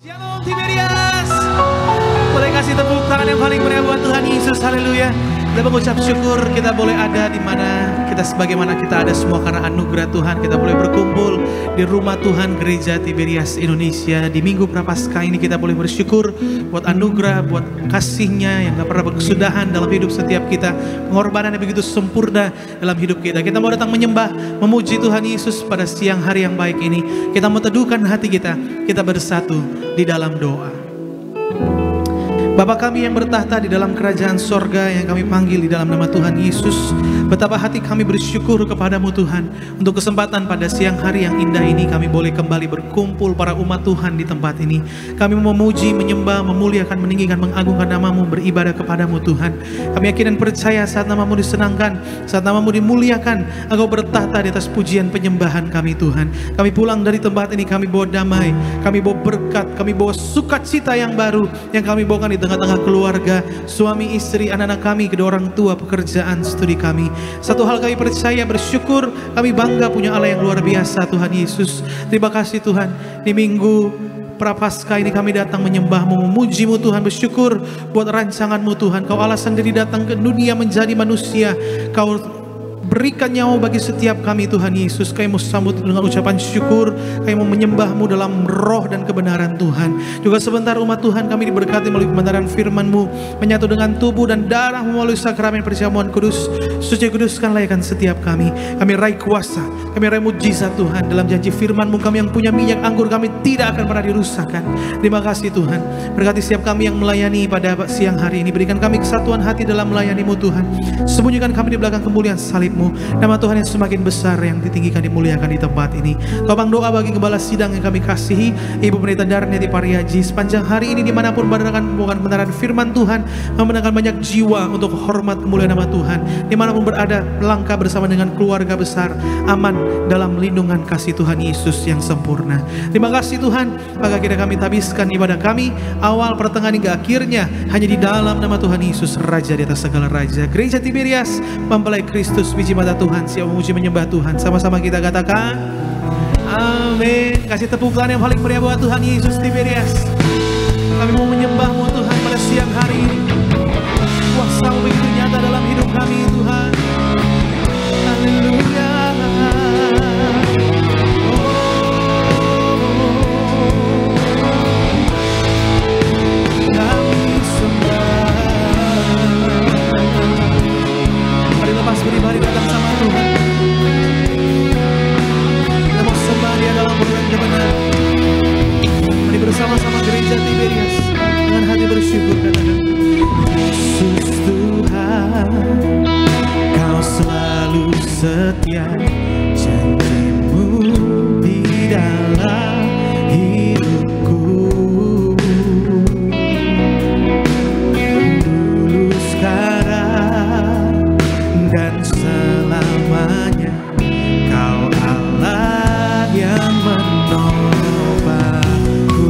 Shalom Tiberias. Boleh kasih tepuk tangan yang paling meriah buat Tuhan Yesus. Haleluya. Kita mengucap syukur kita boleh ada di mana kita, sebagaimana kita ada semua karena anugerah Tuhan. Kita boleh berkumpul di rumah Tuhan Gereja Tiberias Indonesia. Di Minggu Prapaskah ini kita boleh bersyukur buat anugerah, buat kasih-Nya yang gak pernah berkesudahan dalam hidup setiap kita. Pengorbanan yang begitu sempurna dalam hidup kita. Kita mau datang menyembah, memuji Tuhan Yesus pada siang hari yang baik ini. Kita mau teduhkan hati kita. Kita bersatu di dalam doa. Bapa kami yang bertahta di dalam kerajaan sorga, yang kami panggil di dalam nama Tuhan Yesus, betapa hati kami bersyukur kepadamu Tuhan, untuk kesempatan pada siang hari yang indah ini kami boleh kembali berkumpul para umat Tuhan di tempat ini. Kami memuji, menyembah, memuliakan, meninggikan, mengagungkan namamu, beribadah kepadamu Tuhan. Kami yakin dan percaya saat namamu disenangkan, saat namamu dimuliakan, Engkau bertahta di atas pujian penyembahan kami Tuhan. Kami pulang dari tempat ini, kami bawa damai, kami bawa berkat, kami bawa sukacita yang baru yang kami bawakan di tengah-tengah keluarga, suami, istri, anak-anak kami, kedua orang tua, pekerjaan, studi kami. Satu hal kami percaya, bersyukur, kami bangga punya Allah yang luar biasa Tuhan Yesus. Terima kasih Tuhan, di Minggu Prapaskah ini kami datang menyembah-Mu, memuji-Mu Tuhan, bersyukur buat rancangan-Mu Tuhan. Kau Allah sendiri datang ke dunia menjadi manusia, Kau berikan nyawa bagi setiap kami Tuhan Yesus. Kami mau sambut dengan ucapan syukur, kami mau menyembah-Mu dalam roh dan kebenaran Tuhan. Juga sebentar umat Tuhan kami diberkati melalui kebenaran firman-Mu, menyatu dengan tubuh dan darah-Mu melalui sakramen perjamuan kudus. Suci kuduskan layakan setiap kami. Kami raih kuasa, kami raih mujizat Tuhan. Dalam janji firman-Mu, kami yang punya minyak anggur kami tidak akan pernah dirusakkan. Terima kasih Tuhan. Berkati setiap kami yang melayani pada siang hari ini. Berikan kami kesatuan hati dalam melayani-Mu Tuhan. Sembunyikan kami di belakang kemuliaan salib-Mu. Nama Tuhan yang semakin besar, yang ditinggikan, dimuliakan di tempat ini. Topang doa bagi gembala sidang yang kami kasihi, Ibu Pendeta Darneti Pariaji, sepanjang hari ini dimanapun berada membawakan kebenaran firman Tuhan, memenangkan banyak jiwa untuk hormat kemuliaan nama Tuhan. Dimanapun berada, melangkah bersama dengan keluarga besar, aman dalam lindungan kasih Tuhan Yesus yang sempurna. Terima kasih Tuhan, maka kira kami habiskan ibadah kami, awal, pertengahan hingga akhirnya hanya di dalam nama Tuhan Yesus, Raja di atas segala raja. Gereja Tiberias mempelai Kristus, biji mata Tuhan, siap memuji menyembah Tuhan. Sama-sama kita katakan amin. Kasih tepuk tangan yang paling meriah buat Tuhan Yesus Tiberias. Kami mau menyembah-Mu Tuhan pada siang hari ini. Kuasa-Mu begitu nyata dalam hidup kami Tuhan. Haleluya. Mari datang sama Tuhan. Kita mau sembah Dia dalam bulan kebenaran. Mari bersama-sama Gereja Tiberias dengan hati bersyukur katakan, Yesus Tuhan, Kau selalu setia, janji-Mu di dalam hidupku. Dulu, sekarang, dan selamanya Kau Allah yang menolong aku.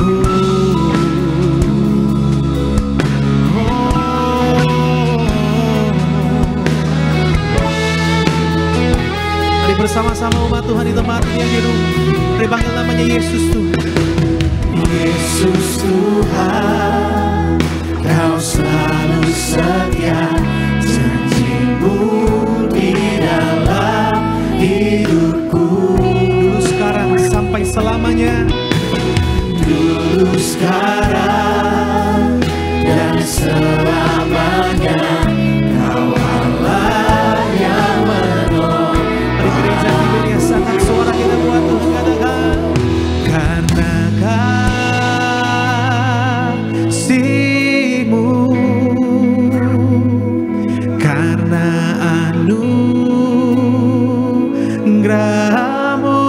Mari bersama-sama umat Tuhan di tempat yang biru, mari panggil namanya Yesus Tuhan. Yesus Tuhan, Kau selalu setia, janji-Mu di dalam hidupku. Dulu, sekarang, sampai selamanya. Dulu, sekarang, dan selamanya Kau Allah yang menolong. Mari Gereja Tiberias angkat suara kita buat Tuhan, katakan, karena kasih-Mu, karena anugerah-Mu,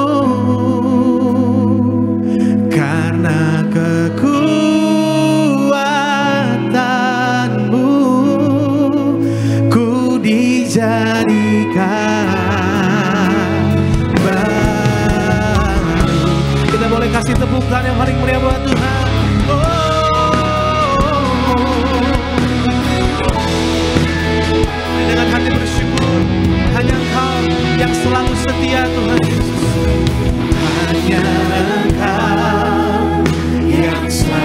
karena kekuatan-Mu, ku dijadikan baru. Kita boleh kasih tepuk tangan yang paling meriah buat Tuhan. Dengan hati bersyukur, hanya Engkau yang selalu setia Tuhan Yesus. Hanya Engkau yang selalu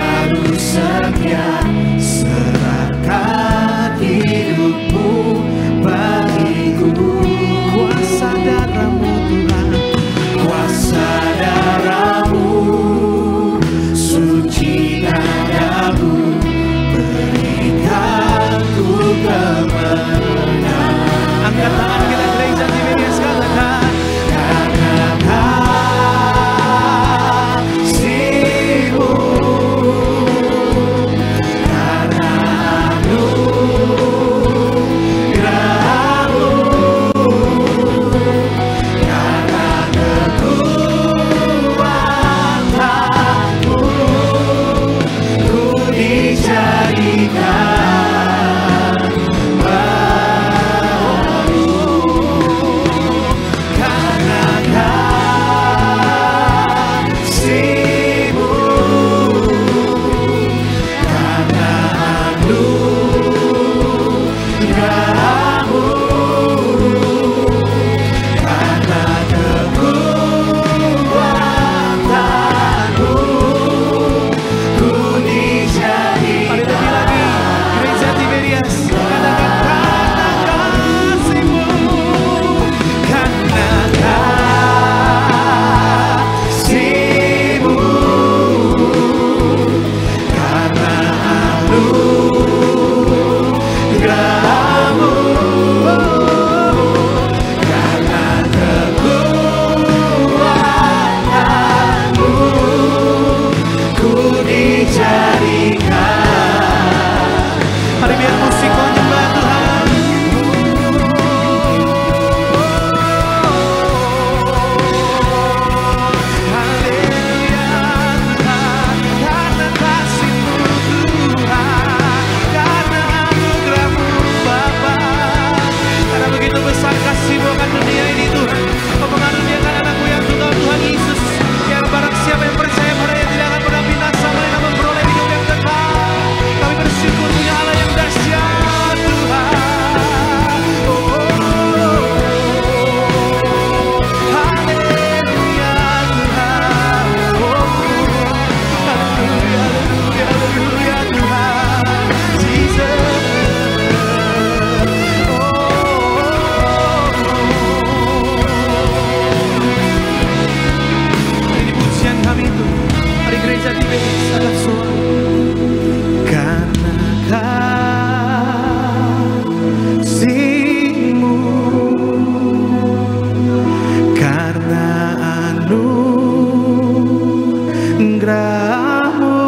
anugerah-Mu,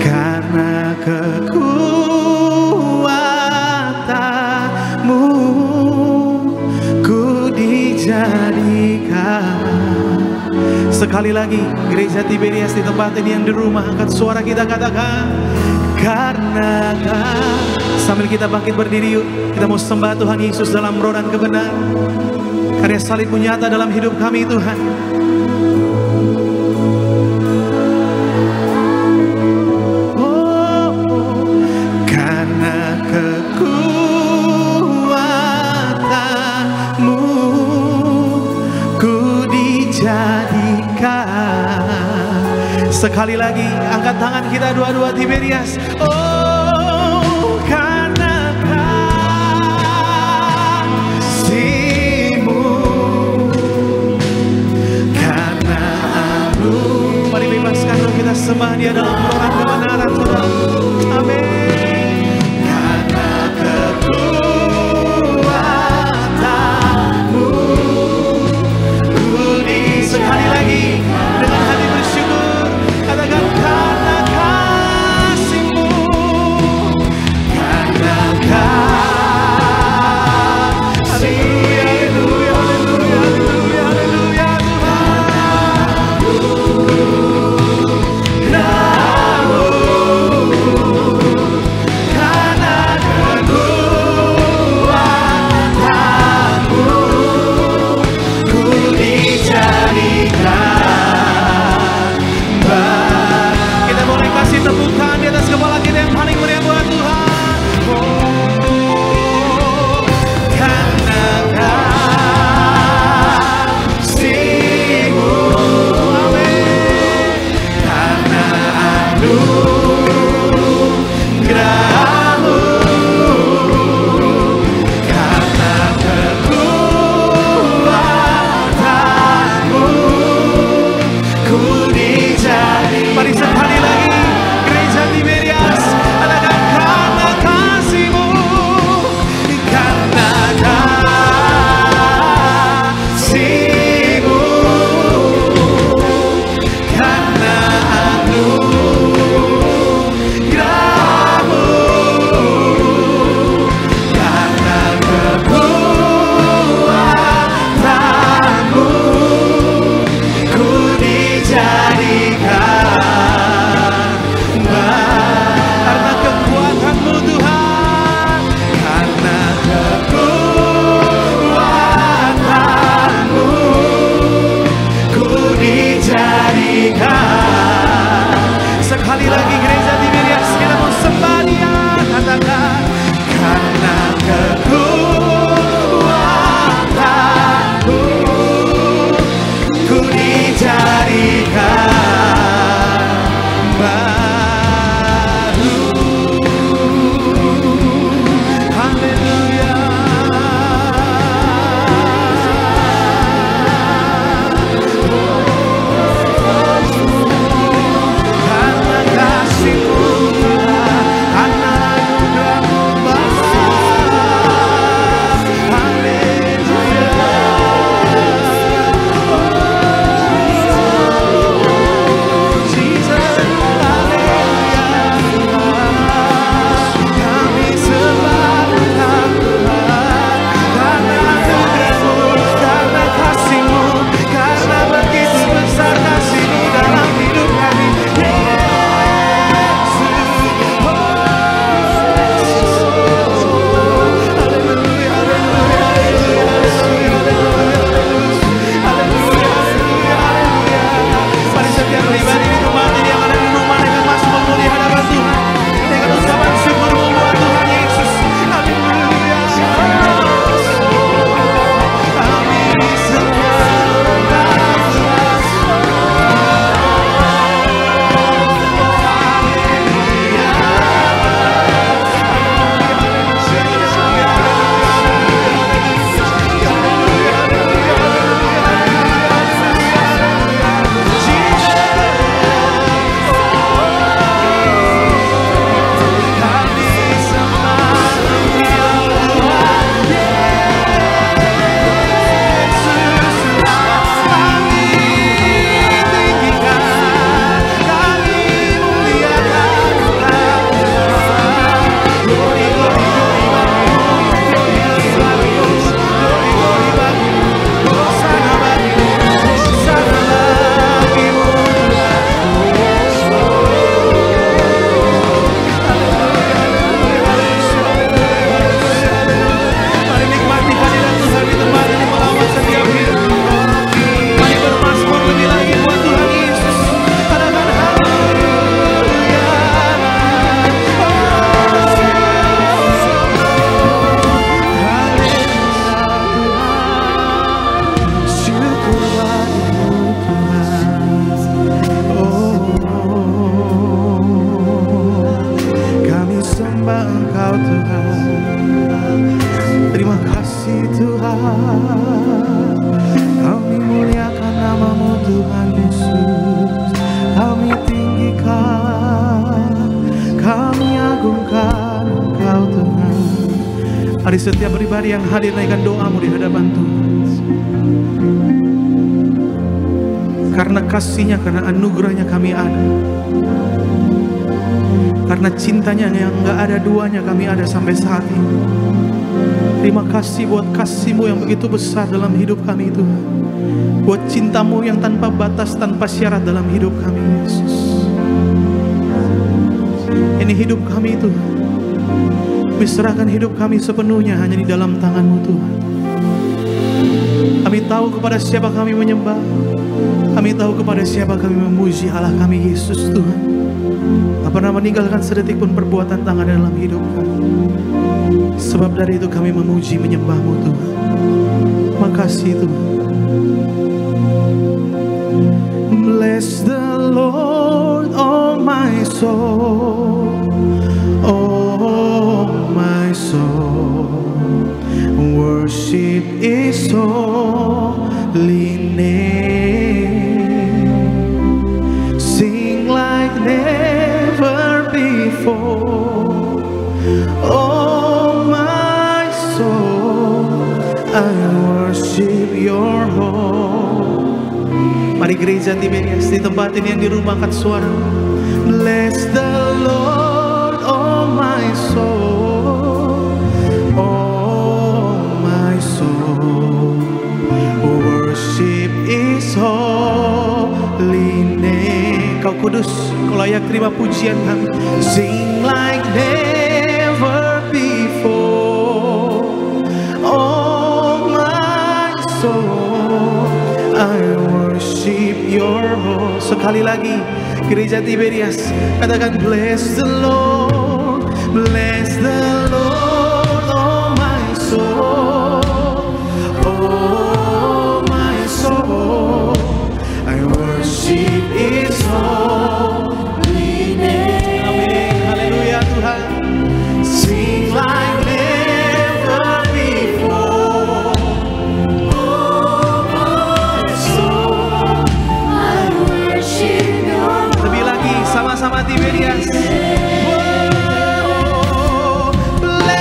karena kekuatan-Mu ku dijadikan. Sekali lagi, gereja Tiberias di tempat ini yang di rumah, angkat suara kita katakan, karena sambil kita bangkit berdiri yuk, kita mau sembah Tuhan Yesus dalam roh dan kebenaran. Karya salib-Mu nyata dalam hidup kami Tuhan. Karena kekuatan-Mu ku dijadikan. Sekali lagi, angkat tangan kita dua-dua Tiberias. Oh, karena kasih-Mu, karena anugerah. Mari bebaskan roh kita, sembah Dia dalam roh dan kebenaran, saudara. Amin. Karena kekuatan-Mu ku di. Sekali lagi dengan hati bersyukur, katakan karena kasih-Mu, karena haleluya, haleluya, haleluya, haleluya, haleluya, karena kekuatan-Mu ku dijadikan. Kita boleh kasih tepuk tangan di atas kepala kita yang paling meriah buat Tuhan. Oh, karena kasih-Mu, amin. Karena anugerah-Mu, karena kekuatan-Mu ku dijadikan. Mari sekali lagi, gereja Tiberias, katakan Bagi setiap pribadi yang hadir naikkan doamu di hadapan Tuhan. Karena kasih-Nya, karena anugerah-Nya kami ada. Karena cintanya yang gak ada duanya kami ada sampai saat ini. Terima kasih buat kasih-Mu yang begitu besar dalam hidup kami Tuhan. Buat cinta-Mu yang tanpa batas, tanpa syarat dalam hidup kami Yesus. Ini hidup kami Tuhan. Kami serahkan hidup kami sepenuhnya hanya di dalam tangan-Mu Tuhan. Kami tahu kepada siapa kami menyembah. Kami tahu kepada siapa kami memuji Allah kami Yesus Tuhan. Tak pernah meninggalkan sedetik pun perbuatan tangan dalam hidup kami. Sebab dari itu kami memuji menyembah-Mu Tuhan. Makasih Tuhan. Bless the Lord, oh my soul, oh my soul. Worship His holy name. Sing like never before. Oh my soul, I worship Your holy. Mari gereja Tiberias di tempat ini yang di rumah angkat suara. Bless the Lord, oh my soul, oh my soul. Worship His holy name. Kau kudus, Kau layak terima pujian kami. Sing like never before. Oh my soul, I worship Your holy. Sekali lagi, gereja Tiberias, katakan bless the Lord, bless the Lord, oh my soul, oh my soul, I worship His holy name. Amin, haleluya Tuhan. Sing like never before. Oh my soul, I worship Your. Lebih lagi sama-sama Tiberias. Oh, bless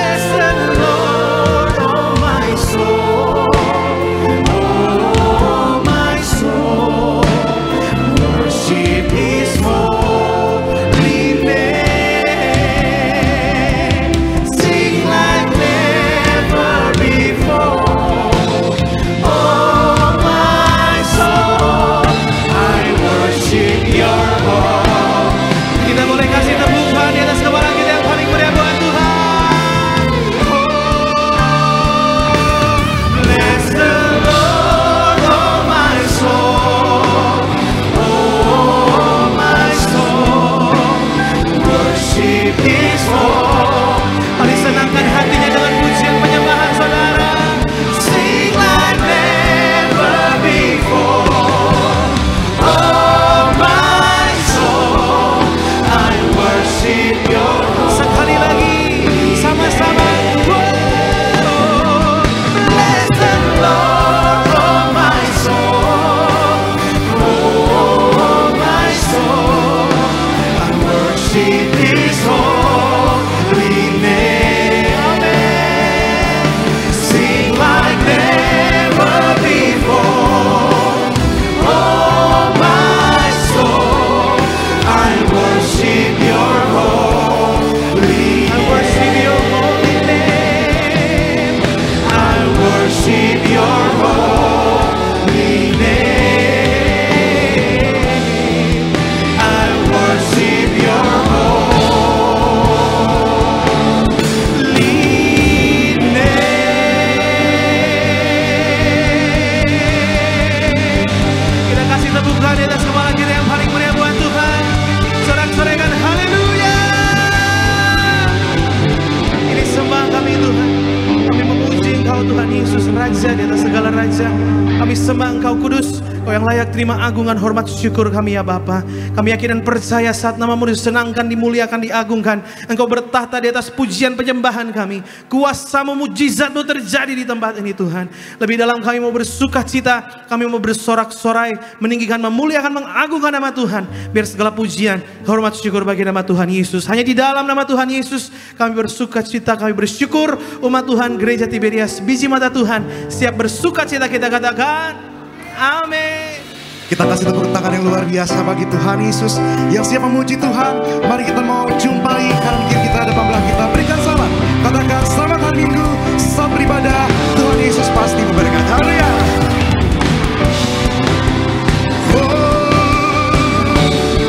Raja. Kami sembah Engkau kudus, Kau yang layak terima agungan, hormat, syukur kami ya Bapa. Kami yakin dan percaya saat nama-Mu disenangkan, dimuliakan, diagungkan, Engkau bertahta di atas pujian penyembahan kami. Kuasa-Mu, mujizat-Mu terjadi di tempat ini Tuhan. Lebih dalam kami mau bersuka cita, kami mau bersorak-sorai, meninggikan, memuliakan, mengagungkan nama Tuhan. Biar segala pujian, hormat, syukur bagi nama Tuhan Yesus. Hanya di dalam nama Tuhan Yesus kami bersuka cita, kami bersyukur. Umat Tuhan, Gereja Tiberias, biji mata Tuhan, siap bersuka cita, kita katakan amin. Kita kasih tepuk tangan yang luar biasa bagi Tuhan Yesus yang siap memuji Tuhan. Mari kita mau jumpai kanan kiri kita, depan belakang kita. Berikan selamat, katakan selamat hari Minggu, selamat beribadah. Tuhan Yesus pasti memberkati. Haleluya.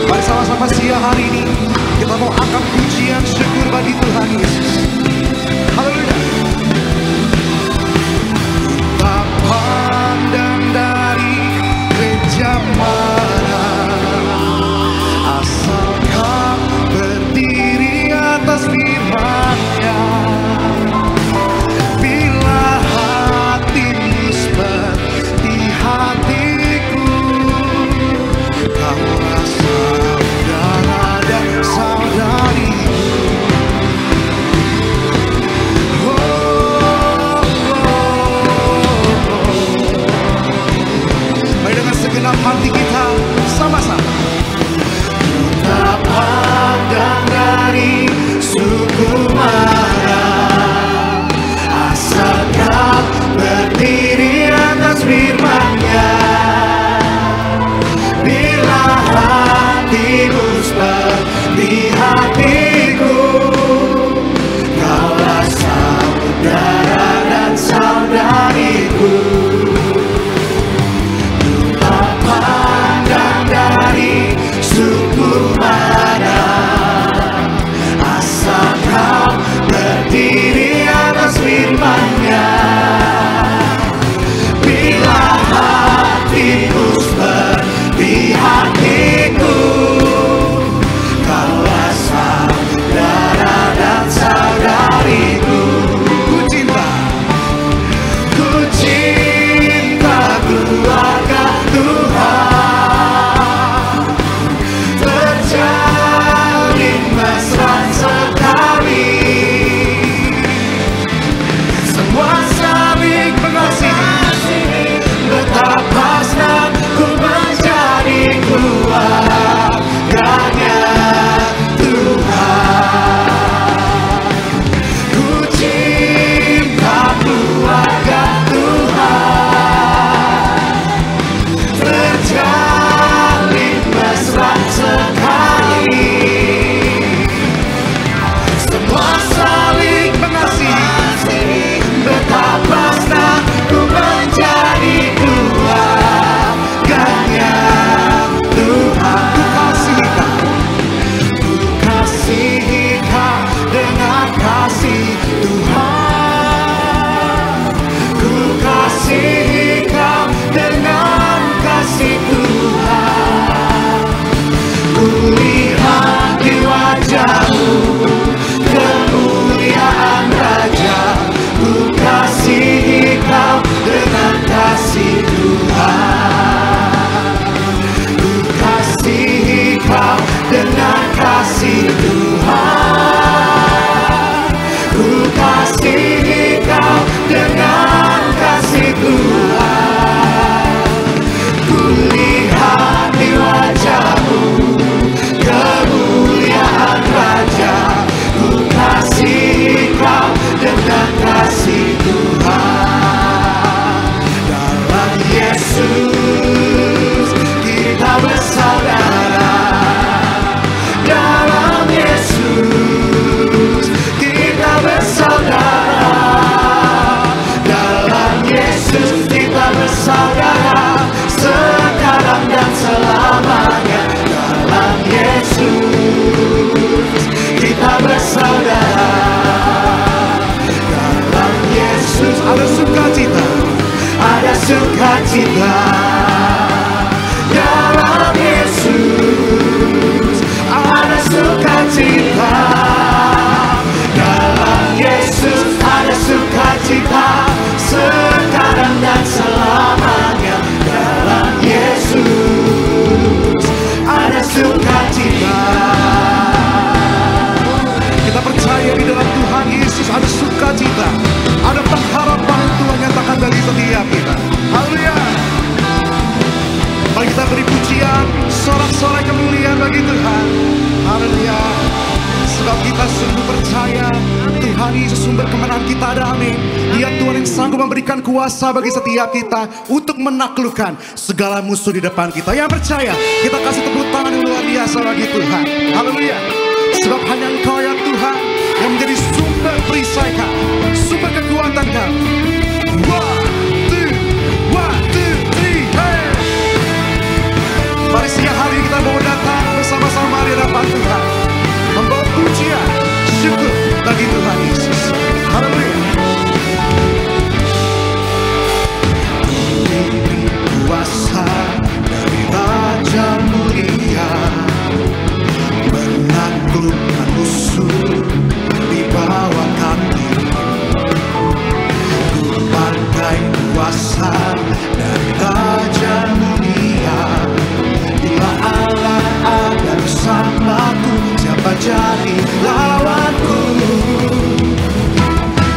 Mari sama-sama siang hari ini kita mau angkat pujian syukur bagi Tuhan Yesus. Haleluya. Kita pandang dari gereja mana, asalkan berdiri atas firman-Nya. Bila hatimu seperti hatiku, kaulah saudara dan saudariku. Mari dengan segenap hati kita sama-sama. Kita pandang dari suku mana, asalkan berdiri atas firman-Nya. Bila hatimu seperti hatiku, kaulah saudara dan saudariku. Kita pandang dari suku mana, asalkan berdiri atas firman-Nya. Bila hatimu seperti hatiku, kaulah saudara dan saudariku. Ku cinta keluarga Tuhan, terjalin mesra sekali. Semua saling mengasihi, betapa senang ku menjadi keluarganya Tuhan. Ku cinta keluarga Tuhan, terjalin mesra sekali. Semua saling mengasihi, betapa senang ku menjadi keluarganya Tuhan. Ku kasihi kau dengan kasih Tuhan. Ku kasihi kau dengan kasih Tuhan. Ku lihat di wajah-Mu kemuliaan Raja. Ku kasihi kau dengan kasih Tuhan. Ku kasihi kau dengan kasih Tuhan. Ku kasihi kau dengan kasih Tuhan. Ku lihat di wajah-Mu kemuliaan Raja. Ku kasihi kau dengan kasih Tuhan. Dalam Yesus kita bersaudara. Dalam Yesus kita bersaudara. Dalam Yesus kita bersaudara, sekarang dan selamanya. Dalam Yesus kita bersaudara. Dalam Yesus ada sukacita, ada sukacita. Dalam Yesus ada sukacita. Dalam Yesus ada sukacita, sekarang dan selamanya. sorak kemuliaan bagi Tuhan. Haleluya. Sebab kita sungguh percaya Tuhan Yesus sumber kemenangan kita ada, amin. Dia Tuhan yang sanggup memberikan kuasa bagi setiap kita untuk menaklukkan segala musuh di depan kita. Yang percaya, kita kasih tepuk tangan yang luar biasa bagi Tuhan. Haleluya. Sebab hanya Engkau ya Tuhan yang menjadi sumber perisai kami, sumber kekuatan kami. One, two, three, hey. Mari siang hari kita mau datang bersama-sama di hadapan Tuhan, membawa pujian, syukur bagi Tuhan Yesus. Haleluya. Diberi kuasa dari Raja Mulia, menaklukkan musuh di bawah kaki. Ku pakai kuasa dari Raja Mulia. Bila Allah ada bersamaku, siapa jadi lawanku?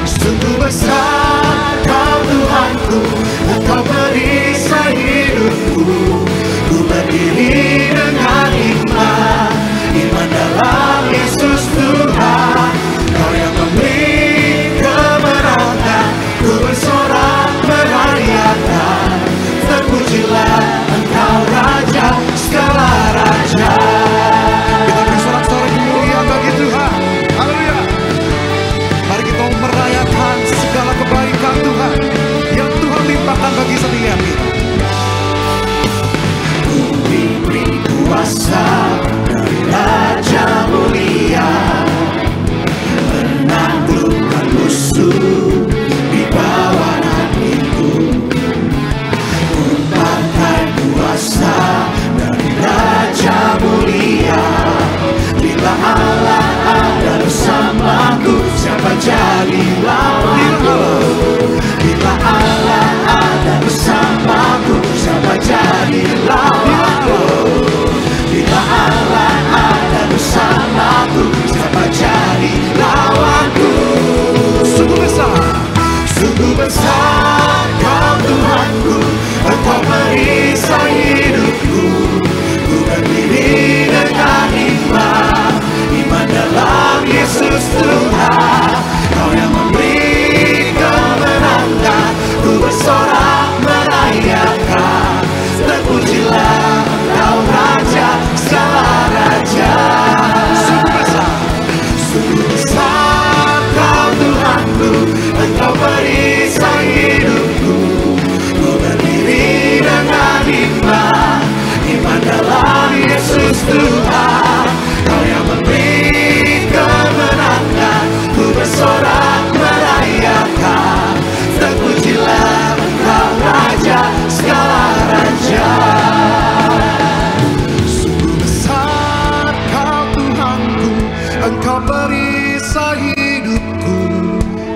Sungguh besar Kau Tuhanku, Engkau perisai hidupku. Ku berdiri dengan iman, iman dalam Yesus Tuhan. Kau yang memberi kemenangan, ku bersorak merayakan. Terpujilah Engkau Raja, segala raja. Kita beri sorak-sorai kemuliaan bagi Tuhan. Haleluya. Mari kita merayakan segala kebaikan Tuhan yang Tuhan limpahkan bagi setiap kita. Ku diberi kuasa dari Raja Mulia, menaklukkan musuh di bawah kakiku. Ku pakai kuasa dari Raja Mulia. Bila Allah ada bersamaku, siapa jadi lawanku? Bila Allah ada bersamaku, siapa jadi lawanku? Bila Allah ada bersamaku, siapa jadi lawanku? Sungguh besar Kau Tuhanku, Engkau perisai hidupku. Ku berdiri dengan iman, iman dalam Yesus Tuhan. Kau yang memberi kemenangan, ku bersorak merayakan. Terpujilah Engkau Raja, segala raja. Sungguh besar Kau Tuhanku, Engkau perisai hidupku. Ku berdiri dengan iman, iman dalam Yesus Tuhan. Kau yang memberi kemenangan, ku bersorak merayakan. Terpujilah Engkau Raja, segala raja. Sungguh besar Kau Tuhanku, Engkau perisai hidupku.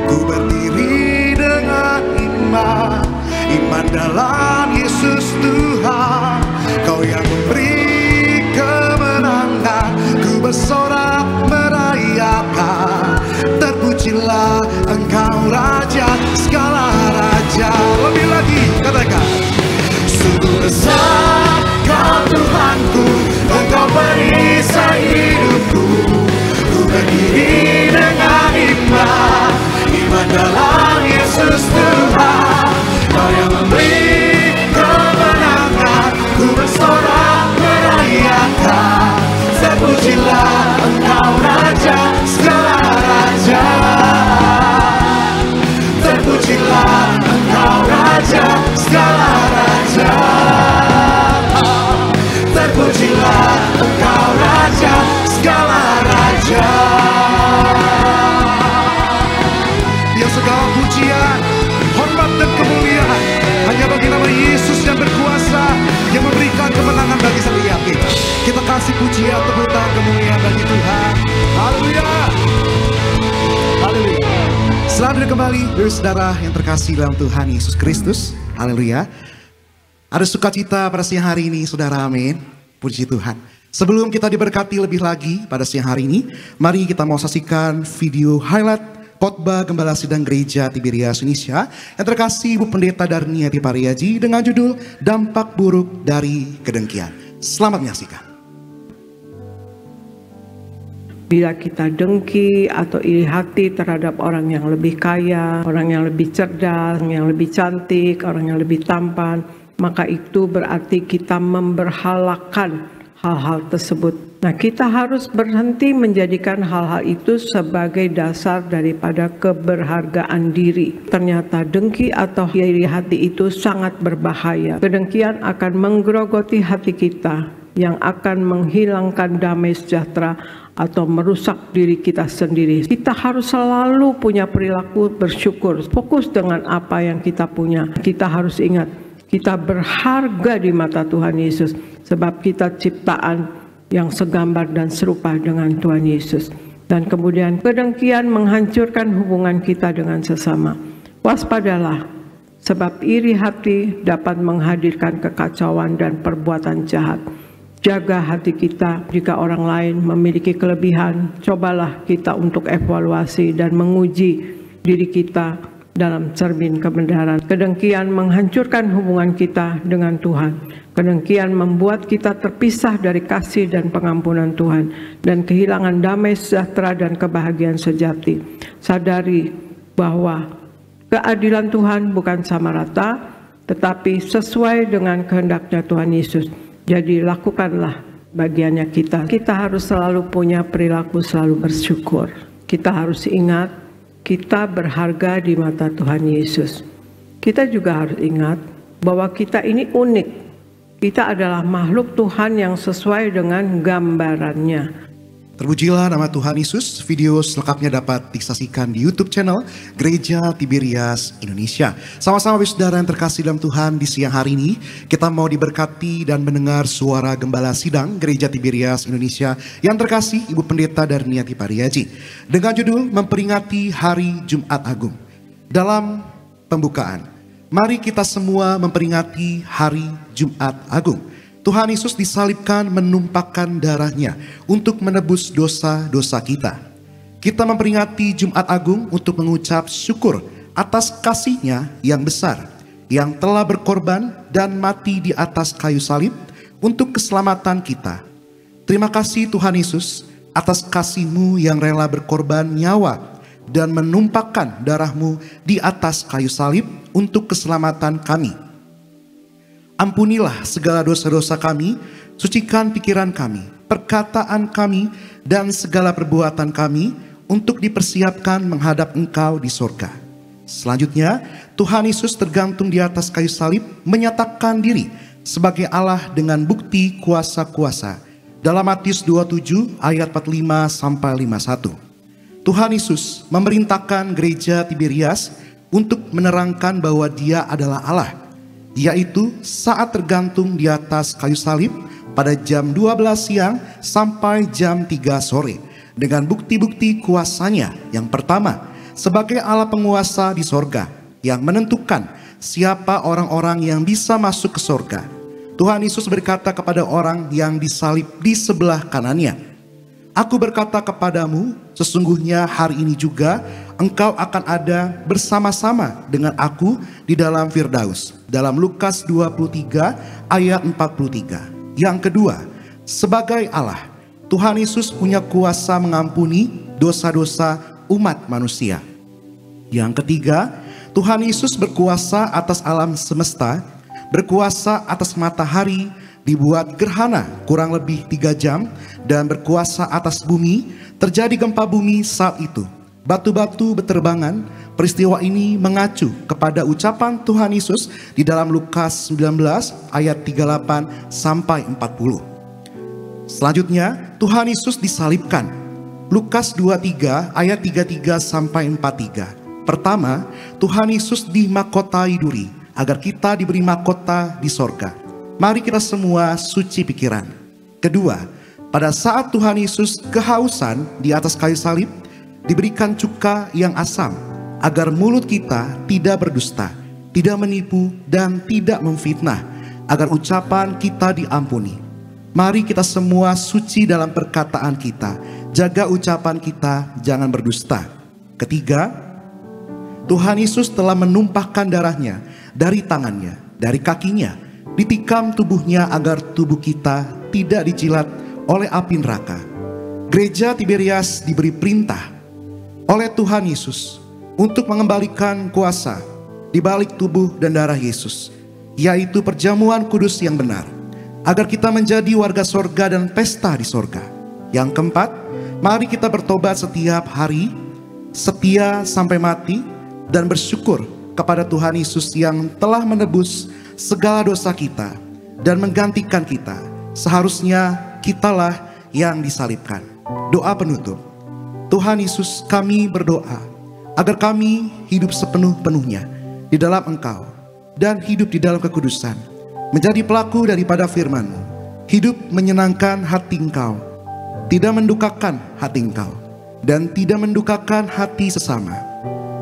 Ku berdiri dengan iman, iman dalam Yesus Tuhan. Kau yang memberi kemenangan, ku bersorak merayakan. Terpujilah Engkau Raja, segala raja. Lebih lagi katakan, sungguh besar Kau Tuhanku, Engkau perisai hidupku. Ku berdiri dengan iman, iman dalam Yesus Tuhan. Kau yang memberi kemenangan, ku bersorak merayakan. Terpujilah Engkau Raja, segala raja. Terpujilah Engkau Raja, segala raja. Terpujilah Engkau Raja, segala raja. Yang segala pujian, hormat dan kemuliaan hanya bagi nama Yesus yang berkuasa, yang memberikan kemenangan bagi setiap kita. Kita kasih pujian, tepuk tangan, kemuliaan bagi Tuhan. Haleluya. Haleluya. Selamat datang kembali, saudara yang terkasih dalam Tuhan Yesus Kristus. Haleluya. Ada sukacita pada siang hari ini, saudara, amin. Puji Tuhan. Sebelum kita diberkati lebih lagi pada siang hari ini, mari kita mau saksikan video highlight khotbah Gembala Sidang Gereja Tiberias Indonesia yang terkasih Ibu Pendeta Darniati Pariaji dengan judul Dampak Buruk dari Kedengkian. Selamat menyaksikan. Bila kita dengki atau iri hati terhadap orang yang lebih kaya, orang yang lebih cerdas, orang yang lebih cantik, orang yang lebih tampan, maka itu berarti kita memberhalakan hal-hal tersebut. Nah, kita harus berhenti menjadikan hal-hal itu sebagai dasar daripada keberhargaan diri. Ternyata dengki atau iri hati itu sangat berbahaya. Kedengkian akan menggerogoti hati kita, yang akan menghilangkan damai sejahtera atau merusak diri kita sendiri. Kita harus selalu punya perilaku bersyukur, fokus dengan apa yang kita punya. Kita harus ingat, kita berharga di mata Tuhan Yesus, sebab kita ciptaan yang segambar dan serupa dengan Tuhan Yesus. Dan kemudian kedengkian menghancurkan hubungan kita dengan sesama. Waspadalah, sebab iri hati dapat menghadirkan kekacauan dan perbuatan jahat. Jaga hati kita. Jika orang lain memiliki kelebihan, cobalah kita untuk evaluasi dan menguji diri kita dalam cermin kebenaran. Kedengkian menghancurkan hubungan kita dengan Tuhan. Kedengkian membuat kita terpisah dari kasih dan pengampunan Tuhan dan kehilangan damai sejahtera dan kebahagiaan sejati. Sadari bahwa keadilan Tuhan bukan sama rata, tetapi sesuai dengan kehendaknya Tuhan Yesus. Jadi lakukanlah bagiannya kita. Kita harus selalu punya perilaku selalu bersyukur. Kita harus ingat kita berharga di mata Tuhan Yesus. Kita juga harus ingat bahwa kita ini unik. Kita adalah makhluk Tuhan yang sesuai dengan gambarannya. Terpujilah nama Tuhan Yesus. Video selengkapnya dapat disaksikan di YouTube channel Gereja Tiberias Indonesia. Sama-sama saudara yang terkasih dalam Tuhan, di siang hari ini kita mau diberkati dan mendengar suara Gembala Sidang Gereja Tiberias Indonesia yang terkasih Ibu Pendeta Darniati Pariaji dengan judul memperingati Hari Jumat Agung. Dalam pembukaan, mari kita semua memperingati Hari Jumat Agung. Tuhan Yesus disalibkan menumpahkan darahnya untuk menebus dosa-dosa kita. Kita memperingati Jumat Agung untuk mengucap syukur atas kasih-Nya yang besar, yang telah berkorban dan mati di atas kayu salib untuk keselamatan kita. Terima kasih Tuhan Yesus atas kasih-Mu yang rela berkorban nyawa dan menumpahkan darah-Mu di atas kayu salib untuk keselamatan kami. Ampunilah segala dosa-dosa kami, sucikan pikiran kami, perkataan kami, dan segala perbuatan kami untuk dipersiapkan menghadap Engkau di sorga. Selanjutnya, Tuhan Yesus tergantung di atas kayu salib menyatakan diri sebagai Allah dengan bukti kuasa-kuasa. Dalam Matius 27 ayat 45-51. Tuhan Yesus memerintahkan gereja Tiberias untuk menerangkan bahwa Dia adalah Allah, yaitu saat tergantung di atas kayu salib pada jam 12 siang sampai jam 3 sore dengan bukti-bukti kuasanya. Yang pertama, sebagai Allah penguasa di sorga yang menentukan siapa orang-orang yang bisa masuk ke sorga. Tuhan Yesus berkata kepada orang yang disalib di sebelah kanannya, "Aku berkata kepadamu, sesungguhnya hari ini juga engkau akan ada bersama-sama dengan aku di dalam Firdaus." Dalam Lukas 23 ayat 43. Yang kedua, sebagai Allah, Tuhan Yesus punya kuasa mengampuni dosa-dosa umat manusia. Yang ketiga, Tuhan Yesus berkuasa atas alam semesta, berkuasa atas matahari, dibuat gerhana kurang lebih 3 jam, dan berkuasa atas bumi. Terjadi gempa bumi saat itu, batu-batu berterbangan. Peristiwa ini mengacu kepada ucapan Tuhan Yesus di dalam Lukas 19 ayat 38 sampai 40. Selanjutnya, Tuhan Yesus disalibkan. Lukas 23 ayat 33 sampai 43. Pertama, Tuhan Yesus dimahkotai duri agar kita diberi mahkota di sorga. Mari kita semua suci pikiran. Kedua, pada saat Tuhan Yesus kehausan di atas kayu salib, diberikan cuka yang asam agar mulut kita tidak berdusta, tidak menipu, dan tidak memfitnah, agar ucapan kita diampuni. Mari kita semua suci dalam perkataan kita, jaga ucapan kita, jangan berdusta. Ketiga, Tuhan Yesus telah menumpahkan darahnya dari tangannya, dari kakinya, ditikam tubuhnya agar tubuh kita tidak dicilat oleh api neraka. gereja Tiberias diberi perintah oleh Tuhan Yesus untuk mengembalikan kuasa di balik tubuh dan darah Yesus, yaitu perjamuan kudus yang benar, agar kita menjadi warga sorga dan pesta di sorga. Yang keempat, mari kita bertobat setiap hari, setia sampai mati, dan bersyukur kepada Tuhan Yesus yang telah menebus segala dosa kita dan menggantikan kita. Seharusnya kitalah yang disalibkan. Doa penutup. Tuhan Yesus, kami berdoa agar kami hidup sepenuh-penuhnya di dalam Engkau dan hidup di dalam kekudusan, menjadi pelaku daripada firman-Mu, hidup menyenangkan hati Engkau, tidak mendukakan hati Engkau, dan tidak mendukakan hati sesama.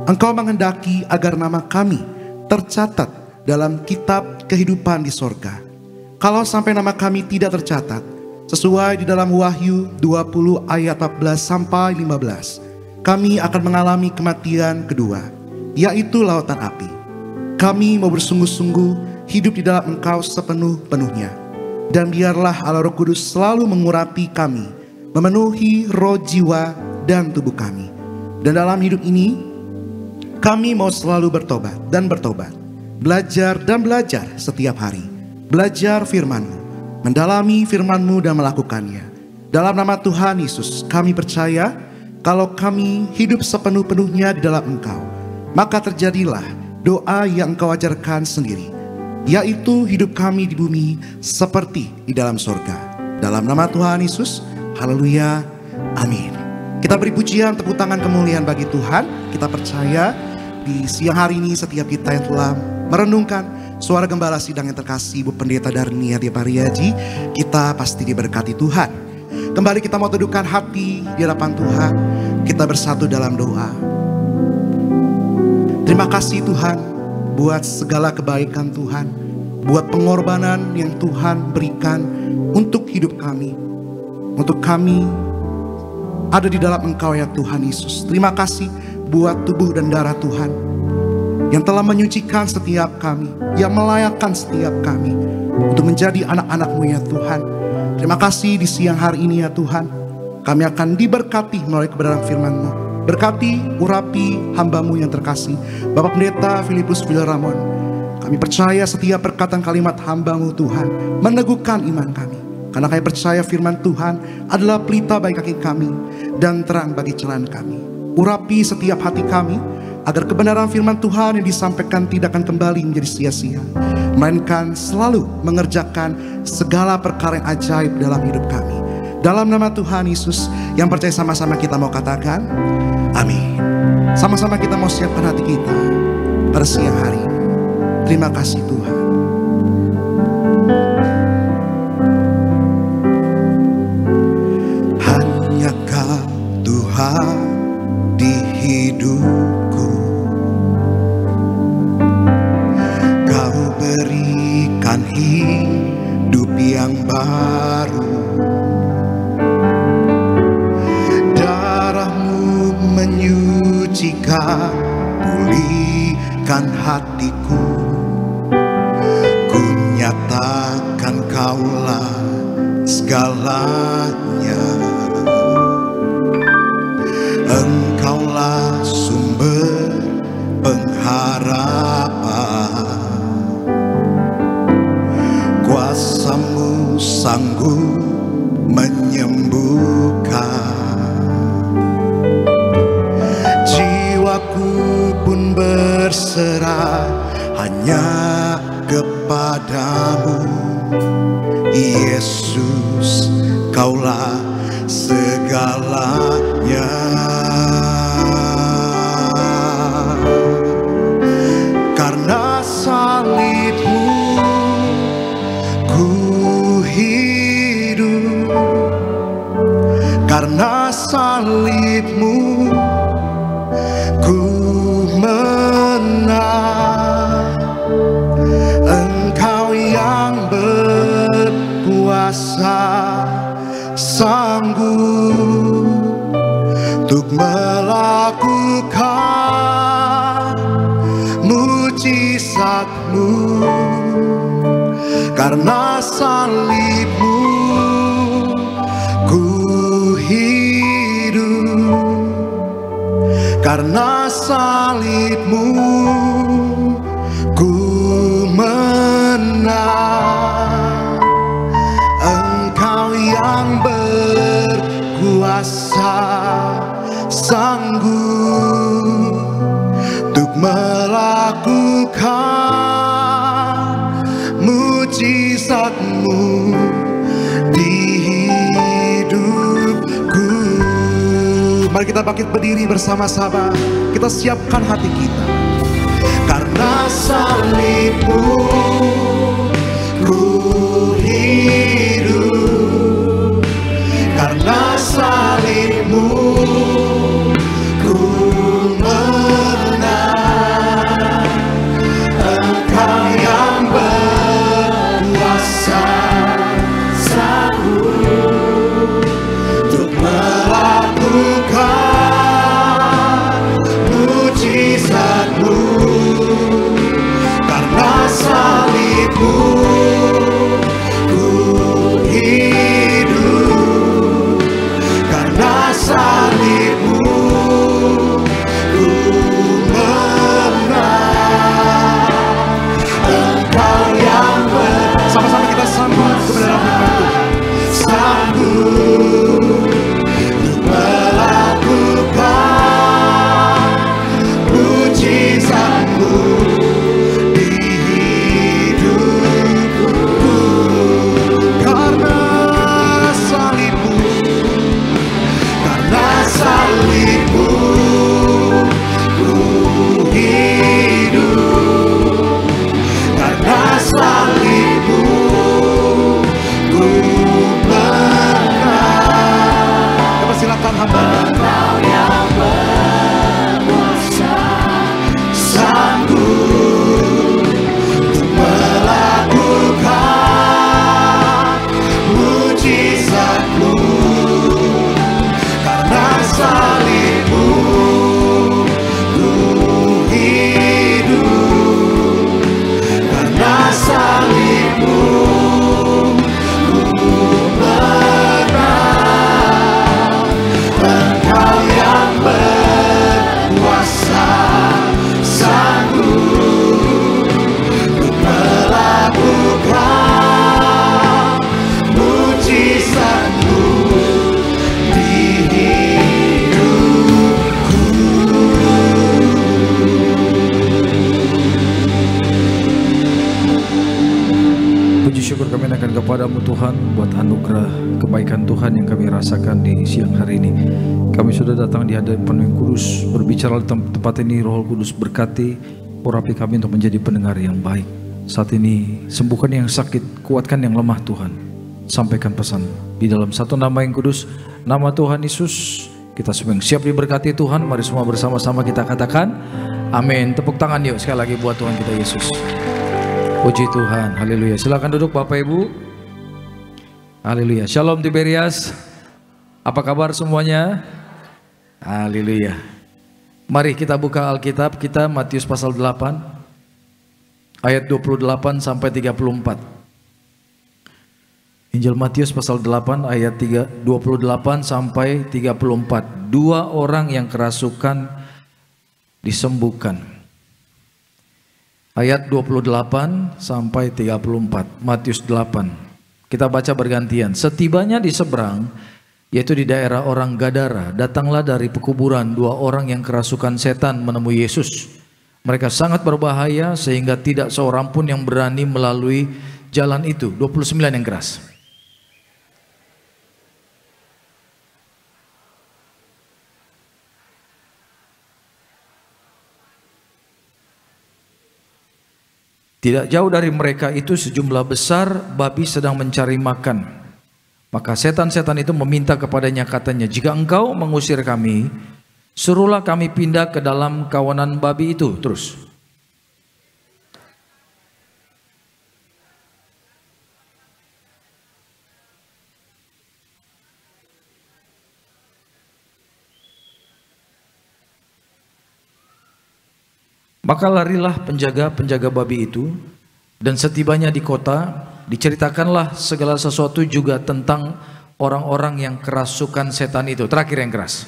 Engkau menghendaki agar nama kami tercatat dalam kitab kehidupan di sorga. Kalau sampai nama kami tidak tercatat, sesuai di dalam Wahyu 20 ayat 14 sampai 15, kami akan mengalami kematian kedua, yaitu lautan api. Kami mau bersungguh-sungguh hidup di dalam Engkau sepenuh-penuhnya. Dan biarlah Allah Roh Kudus selalu mengurapi kami, memenuhi roh, jiwa, dan tubuh kami. Dan dalam hidup ini, kami mau selalu bertobat dan bertobat, belajar dan belajar setiap hari, belajar firman-Mu, mendalami firman-Mu dan melakukannya. Dalam nama Tuhan Yesus, kami percaya kalau kami hidup sepenuh-penuhnya di dalam Engkau, maka terjadilah doa yang Engkau ajarkan sendiri, yaitu hidup kami di bumi seperti di dalam sorga. Dalam nama Tuhan Yesus, haleluya, amin. Kita beri pujian, tepuk tangan kemuliaan bagi Tuhan. Kita percaya di siang hari ini setiap kita yang telah merenungkan suara gembala sidang yang terkasih Ibu Pendeta Darnia Depariaji, kita pasti diberkati Tuhan. Kembali kita mau teduhkan hati di hadapan Tuhan. Kita bersatu dalam doa. Terima kasih Tuhan buat segala kebaikan Tuhan, buat pengorbanan yang Tuhan berikan untuk hidup kami, untuk kami ada di dalam Engkau ya Tuhan Yesus. Terima kasih buat tubuh dan darah Tuhan yang telah menyucikan setiap kami, yang melayakkan setiap kami untuk menjadi anak-anak-Mu ya Tuhan. Terima kasih di siang hari ini ya Tuhan, kami akan diberkati melalui kebenaran firman-Mu. Berkati, urapi hamba-Mu yang terkasih Bapak Pendeta Filipus Villaramon. Kami percaya setiap perkataan kalimat hamba-Mu Tuhan meneguhkan iman kami, karena kami percaya firman Tuhan adalah pelita bagi kaki kami dan terang bagi jalan kami. Urapi setiap hati kami, agar kebenaran firman Tuhan yang disampaikan tidak akan kembali menjadi sia-sia, melainkan selalu mengerjakan segala perkara yang ajaib dalam hidup kami. Dalam nama Tuhan Yesus, yang percaya sama-sama kita mau katakan, amin. Sama-sama kita mau siapkan hati kita pada siang hari ini. Terima kasih Tuhan. Hanya Kau Tuhan di hidupku, Kau berikan hidup yang baru. Darah-Mu menyucikan, pulihkan hatiku. Ku nyatakan Kaulah segalanya. Engkaulah sumber pengharapan, kuasa-Mu sanggup menyembuhkan. Jiwaku pun berserah hanya kepadamu, Yesus, Kaulah segalanya. Karena salib-Mu ku hidup, karena salib-Mu ku menang. Engkau yang berkuasa, sanggup untuk melakukan mujizat-Mu. Karena salib-Mu ku hidup. Karena salibmu ku menang. Engkau yang berkuasa, sanggup untuk melakukan mujizatmu di hidupku. Mari kita bangkit berdiri bersama-sama. Kita siapkan hati kita. Karena salibmu ku hidup. Karena salibmu ku menang. Engkau yang berkuasa, sanggup untuk melakukan mujizatmu. Karena salibmu ku hidup. Karena salibmu ku menang. Engkau yang sama-sama kita sambut kepada firman Tuhan. Sanggup untuk melakukan mujizatmu di hidupku. Karena salibmu, karena salibmu ku hidup. Karena salibmu ku menang. Dapat silakan hamba. Engkau yang berkuasa, sanggup untuk melakukan mujizatmu. Karena salibmu ku hidup. Karena salibmu ku menang. Engkau yang berkuasa, sanggup untuk melakukan mujizatmu di hidupku. Puji syukur kami akan kepadamu Tuhan buat anugerah kebaikan Tuhan yang kami rasakan di siang hari ini. Kami sudah datang di hadapan yang kudus, berbicara di tempat ini. Roh Kudus berkati, urapi kami untuk menjadi pendengar yang baik. Saat ini sembuhkan yang sakit, kuatkan yang lemah Tuhan. Sampaikan pesan di dalam satu nama yang kudus, nama Tuhan Yesus. Kita semua yang siap diberkati Tuhan. Mari semua bersama-sama kita katakan amin. Tepuk tangan yuk sekali lagi buat Tuhan kita Yesus. Puji Tuhan, haleluya. Silakan duduk Bapak Ibu. Haleluya. Shalom Tiberias. Apa kabar semuanya? Haleluya. Mari kita buka Alkitab kita, Matius pasal 8 ayat 28 sampai 34. Injil Matius pasal 8 ayat 28 sampai 34. Dua orang yang kerasukan disembuhkan. Ayat 28 sampai 34, Matius 8. Kita baca bergantian. Setibanya di seberang, yaitu di daerah orang Gadara, datanglah dari pekuburan dua orang yang kerasukan setan menemui Yesus. Mereka sangat berbahaya sehingga tidak seorang pun yang berani melalui jalan itu. 29 yang keras. Tidak jauh dari mereka itu sejumlah besar babi sedang mencari makan. Maka setan-setan itu meminta kepadanya, katanya, jika engkau mengusir kami, suruhlah kami pindah ke dalam kawanan babi itu. Terus. Maka larilah penjaga-penjaga babi itu, dan setibanya di kota, diceritakanlah segala sesuatu juga tentang orang-orang yang kerasukan setan itu? Terakhir yang keras.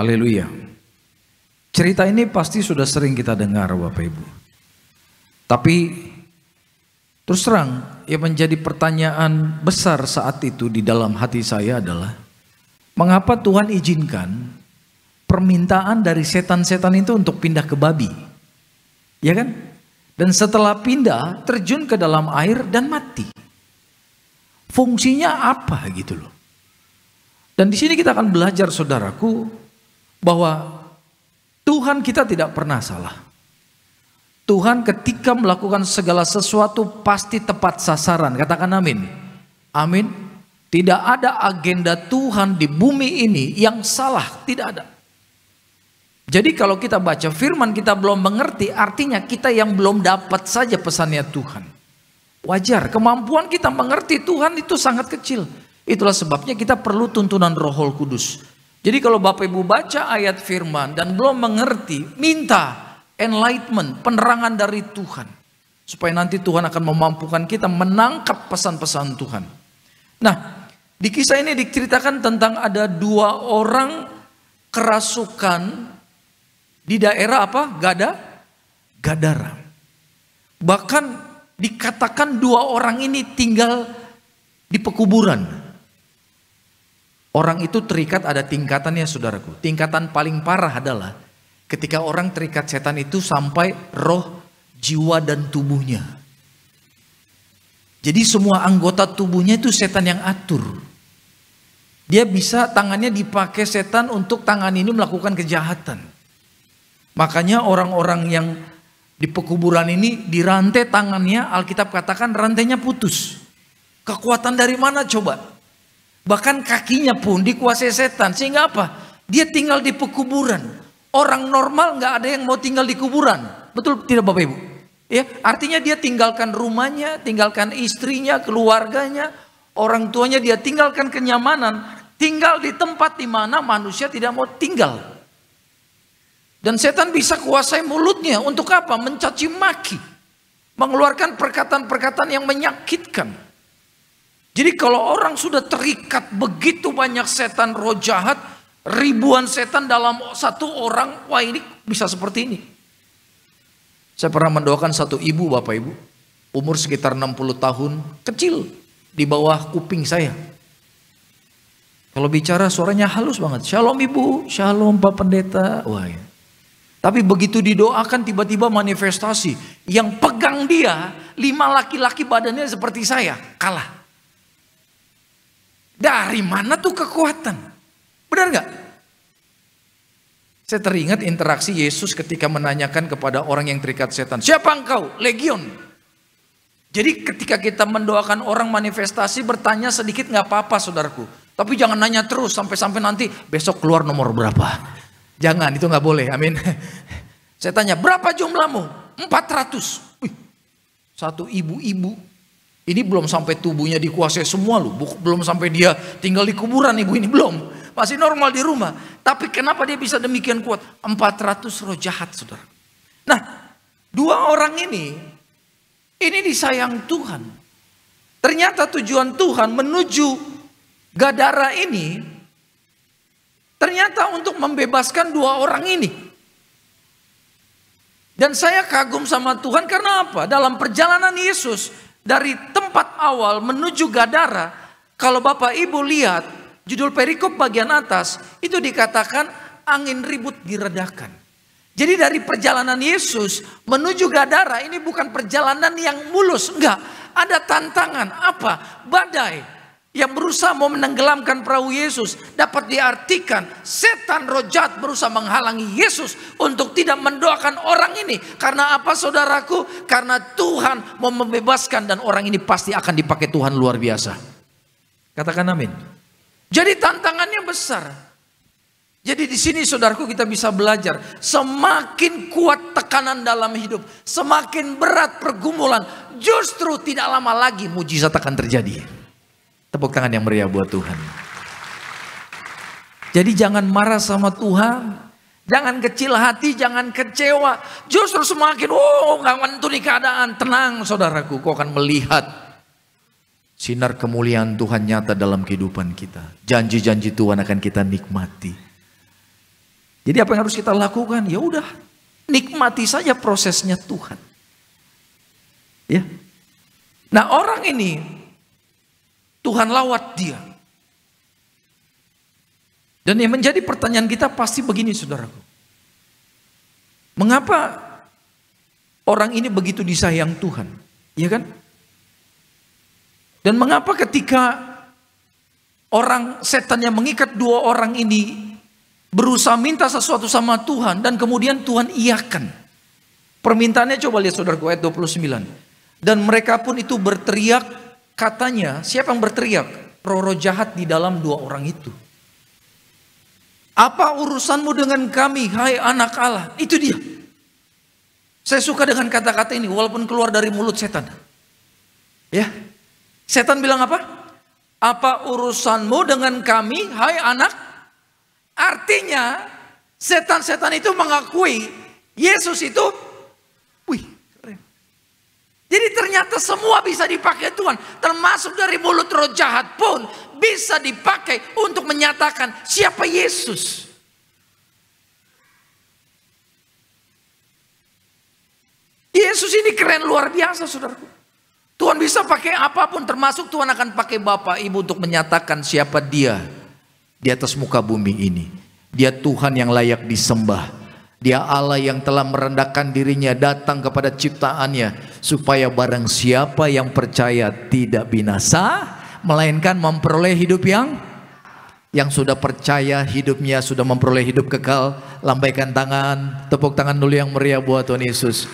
Haleluya. Cerita ini pasti sudah sering kita dengar Bapak Ibu. Tapi terus terang yang menjadi pertanyaan besar saat itu di dalam hati saya adalah, mengapa Tuhan izinkan permintaan dari setan-setan itu untuk pindah ke babi? Ya kan? Dan setelah pindah terjun ke dalam air dan mati. Fungsinya apa gitu loh. Dan di sini kita akan belajar saudaraku bahwa Tuhan kita tidak pernah salah. Tuhan ketika melakukan segala sesuatu pasti tepat sasaran. Katakan amin. Amin. Tidak ada agenda Tuhan di bumi ini yang salah. Tidak ada. Jadi kalau kita baca firman kita belum mengerti, artinya kita yang belum dapat saja pesannya Tuhan. Wajar, kemampuan kita mengerti Tuhan itu sangat kecil. Itulah sebabnya kita perlu tuntunan Roh Kudus. Jadi kalau Bapak Ibu baca ayat firman dan belum mengerti, minta enlightenment, penerangan dari Tuhan. Supaya nanti Tuhan akan memampukan kita menangkap pesan-pesan Tuhan. Nah, di kisah ini diceritakan tentang ada 2 orang kerasukan di daerah apa? Gadara. Bahkan dikatakan 2 orang ini tinggal di pekuburan. Orang itu terikat ada tingkatannya saudaraku. Tingkatan paling parah adalah ketika orang terikat setan itu sampai roh, jiwa dan tubuhnya. Jadi semua anggota tubuhnya itu setan yang atur. Dia bisa tangannya dipakai setan untuk tangan ini melakukan kejahatan. Makanya orang-orang yang di pekuburan ini dirantai tangannya, Alkitab katakan rantainya putus. Kekuatan dari mana coba? Bahkan kakinya pun dikuasai setan. Sehingga apa? Dia tinggal di pekuburan. Orang normal nggak ada yang mau tinggal di kuburan. Betul tidak Bapak Ibu? Ya, artinya dia tinggalkan rumahnya, tinggalkan istrinya, keluarganya, orang tuanya, dia tinggalkan kenyamanan, tinggal di tempat di mana manusia tidak mau tinggal. Dan setan bisa kuasai mulutnya untuk apa? Mencaci maki, mengeluarkan perkataan-perkataan yang menyakitkan. Jadi kalau orang sudah terikat begitu banyak setan roh jahat, ribuan setan dalam satu orang, wah ini bisa seperti ini. Saya pernah mendoakan satu ibu Bapak Ibu, umur sekitar 60 tahun, kecil, di bawah kuping saya. Kalau bicara suaranya halus banget, shalom ibu, shalom Pak Pendeta, wah ya. Tapi begitu didoakan tiba-tiba manifestasi, yang pegang dia, 5 laki-laki badannya seperti saya, kalah. Dari mana tuh kekuatan? Benar gak? Saya teringat interaksi Yesus ketika menanyakan kepada orang yang terikat setan. Siapa engkau? Legion. Jadi ketika kita mendoakan orang manifestasi, bertanya sedikit gak apa-apa saudaraku. Tapi jangan nanya terus sampai-sampai nanti besok keluar nomor berapa. Jangan, itu gak boleh. Amin. Saya tanya, berapa jumlahmu? 400. Wih, satu ibu-ibu. Ini belum sampai tubuhnya dikuasai semua loh. Belum sampai dia tinggal di kuburan ibu ini. Belum. Masih normal di rumah. Tapi kenapa dia bisa demikian kuat? 400 roh jahat saudara. Nah 2 orang ini disayang Tuhan. Ternyata tujuan Tuhan menuju Gadara ini. Ternyata untuk membebaskan 2 orang ini. Dan saya kagum sama Tuhan karena apa? Dalam perjalanan Yesus dari tempat awal menuju Gadara, kalau Bapak Ibu lihat judul perikop bagian atas, itu dikatakan angin ribut diredakan. Jadi dari perjalanan Yesus menuju Gadara ini bukan perjalanan yang mulus, enggak. Ada tantangan, apa? Badai yang berusaha mau menenggelamkan perahu Yesus. Dapat diartikan setan roh jahat berusaha menghalangi Yesus untuk tidak mendoakan orang ini. Karena apa saudaraku? Karena Tuhan mau membebaskan dan orang ini pasti akan dipakai Tuhan luar biasa. Katakan amin. Jadi tantangannya besar. Jadi di sini saudaraku kita bisa belajar. Semakin kuat tekanan dalam hidup, semakin berat pergumulan, justru tidak lama lagi mujizat akan terjadi. Tepuk tangan yang meriah buat Tuhan. Jadi jangan marah sama Tuhan. Jangan kecil hati, jangan kecewa. Justru semakin, gak menentu nih keadaan. Tenang saudaraku, kau akan melihat sinar kemuliaan Tuhan nyata dalam kehidupan kita. Janji-janji Tuhan akan kita nikmati. Jadi apa yang harus kita lakukan? Ya udah, nikmati saja prosesnya Tuhan. Ya. Nah orang ini, Tuhan lawat dia. Dan yang menjadi pertanyaan kita pasti begini saudaraku. Mengapa orang ini begitu disayang Tuhan? Iya kan? Dan mengapa ketika setan yang mengikat dua orang ini berusaha minta sesuatu sama Tuhan dan kemudian Tuhan iyakan. Permintaannya coba lihat saudaraku ayat 29. Dan mereka pun itu berteriak, katanya, siapa yang berteriak? Roh-roh jahat di dalam dua orang itu. Apa urusanmu dengan kami, hai anak Allah? Itu dia. Saya suka dengan kata-kata ini, walaupun keluar dari mulut setan. Ya, setan bilang apa? Apa urusanmu dengan kami, hai anak? Artinya, setan-setan itu mengakui Yesus itu, wih, keren. Jadi ternyata semua bisa dipakai Tuhan, termasuk dari mulut roh jahat pun bisa dipakai untuk menyatakan siapa Yesus. Yesus ini keren luar biasa saudaraku. Tuhan bisa pakai apapun, termasuk Tuhan akan pakai Bapak Ibu untuk menyatakan siapa dia di atas muka bumi ini. Dia Tuhan yang layak disembah. Dia Allah yang telah merendahkan dirinya datang kepada ciptaannya supaya barang siapa yang percaya tidak binasa, melainkan memperoleh hidup yang sudah percaya hidupnya sudah memperoleh hidup kekal. Lambaikan tangan, tepuk tangan dulu yang meriah buat Tuhan Yesus.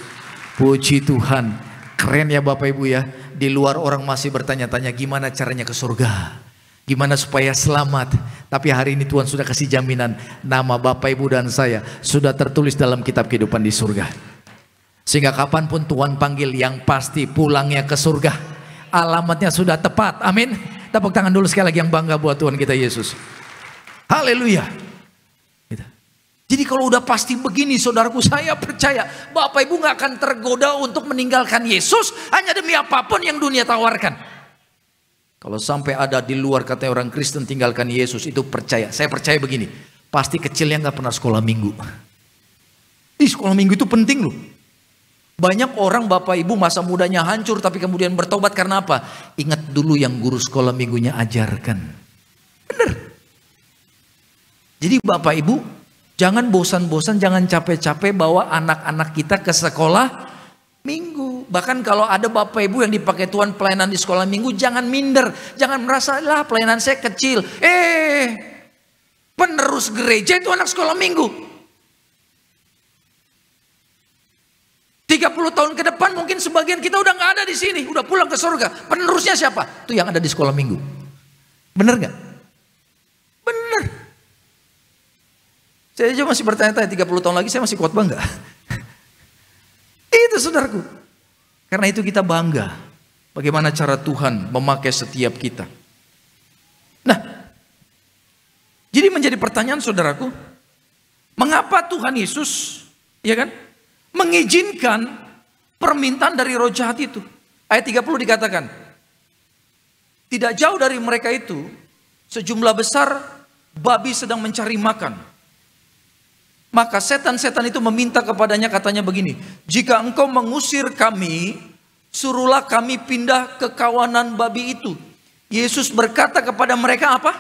Puji Tuhan. Keren ya Bapak Ibu ya. Di luar orang masih bertanya-tanya gimana caranya ke surga, gimana supaya selamat. Tapi hari ini Tuhan sudah kasih jaminan, nama Bapak Ibu dan saya sudah tertulis dalam kitab kehidupan di surga. Sehingga kapanpun Tuhan panggil, yang pasti pulangnya ke surga. Alamatnya sudah tepat, amin. Tepuk tangan dulu sekali lagi yang bangga buat Tuhan kita Yesus. Haleluya. Jadi kalau udah pasti begini saudaraku, saya percaya Bapak Ibu gak akan tergoda untuk meninggalkan Yesus hanya demi apapun yang dunia tawarkan. Kalau sampai ada di luar kata orang Kristen tinggalkan Yesus, itu percaya. Saya percaya begini, pasti kecilnya gak pernah sekolah minggu. Sekolah minggu itu penting loh. Banyak orang Bapak Ibu masa mudanya hancur tapi kemudian bertobat karena apa? Ingat dulu yang guru sekolah minggunya ajarkan. Bener. Jadi Bapak Ibu, jangan bosan-bosan, jangan capek-capek bawa anak-anak kita ke sekolah minggu. Bahkan kalau ada Bapak Ibu yang dipakai Tuhan pelayanan di sekolah minggu, jangan minder. Jangan merasa, lah pelayanan saya kecil. Penerus gereja itu anak sekolah minggu. 30 tahun ke depan mungkin sebagian kita udah gak ada di sini. Udah pulang ke surga. Penerusnya siapa? Itu yang ada di sekolah minggu. Bener gak? Bener. Saya aja masih bertanya-tanya 30 tahun lagi saya masih khotbah enggak? Itu saudaraku. Karena itu kita bangga bagaimana cara Tuhan memakai setiap kita. Nah, jadi menjadi pertanyaan saudaraku, mengapa Tuhan Yesus, ya kan, mengizinkan permintaan dari roh jahat itu? Ayat 30 dikatakan, tidak jauh dari mereka itu sejumlah besar babi sedang mencari makan. Maka setan-setan itu meminta kepadanya, katanya begini, jika engkau mengusir kami, suruhlah kami pindah ke kawanan babi itu. Yesus berkata kepada mereka apa?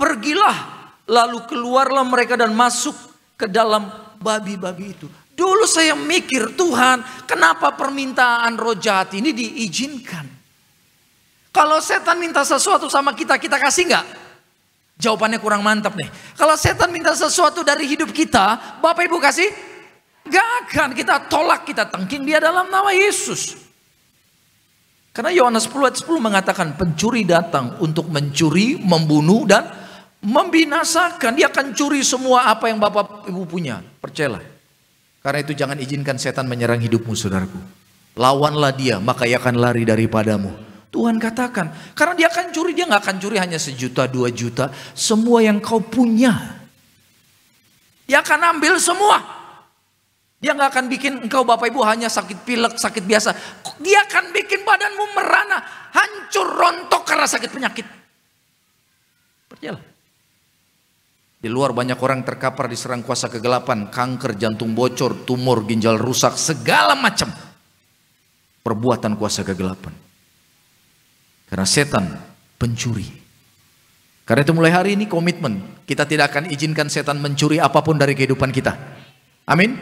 Pergilah. Lalu keluarlah mereka dan masuk ke dalam babi-babi itu. Dulu saya mikir, Tuhan, kenapa permintaan roh jahat ini diizinkan? Kalau setan minta sesuatu sama kita, kita kasih nggak? Jawabannya kurang mantap nih. Kalau setan minta sesuatu dari hidup kita, Bapak Ibu kasih? Gak akan, kita tolak, kita tengking dia dalam nama Yesus. Karena Yohanes 10 ayat 10 mengatakan, pencuri datang untuk mencuri, membunuh, dan membinasakan. Dia akan curi semua apa yang Bapak Ibu punya. Percayalah. Karena itu jangan izinkan setan menyerang hidupmu, saudaraku. Lawanlah dia, maka ia akan lari daripadamu. Tuhan katakan, karena dia akan curi, dia gak akan curi hanya 1 juta, 2 juta, semua yang kau punya. Dia akan ambil semua. Dia nggak akan bikin engkau Bapak Ibu hanya sakit pilek, sakit biasa. Dia akan bikin badanmu merana, hancur, rontok karena sakit penyakit. Percayalah. Di luar banyak orang terkapar diserang kuasa kegelapan, kanker, jantung bocor, tumor, ginjal rusak, segala macam perbuatan kuasa kegelapan. Karena setan pencuri. Karena itu mulai hari ini komitmen, kita tidak akan izinkan setan mencuri apapun dari kehidupan kita. Amin.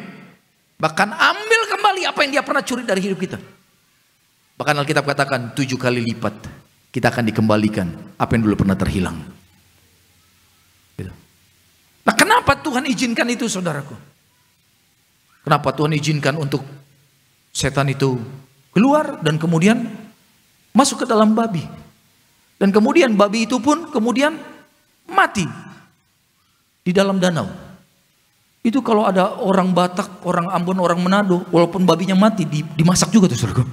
Bahkan ambil kembali apa yang dia pernah curi dari hidup kita. Bahkan Alkitab katakan 7 kali lipat kita akan dikembalikan apa yang dulu pernah terhilang. Nah, kenapa Tuhan izinkan itu, saudaraku? Kenapa Tuhan izinkan untuk setan itu keluar dan kemudian masuk ke dalam babi? Dan kemudian babi itu pun kemudian mati di dalam danau. Itu kalau ada orang Batak, orang Ambon, orang Manado, walaupun babinya mati, dimasak juga tuh, saudaraku.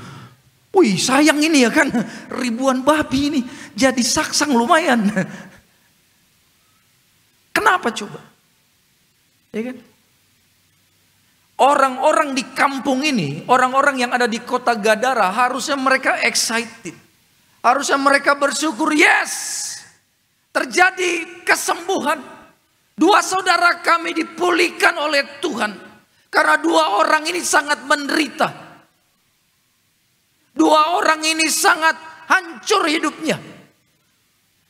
Wih, sayang ini ya kan, ribuan babi ini jadi saksang lumayan. Kenapa coba? Ya kan? Orang-orang di kampung ini, orang-orang yang ada di kota Gadara, harusnya mereka excited. Harusnya mereka bersyukur, yes, terjadi kesembuhan. 2 saudara kami dipulihkan oleh Tuhan. Karena 2 orang ini sangat menderita. 2 orang ini sangat hancur hidupnya.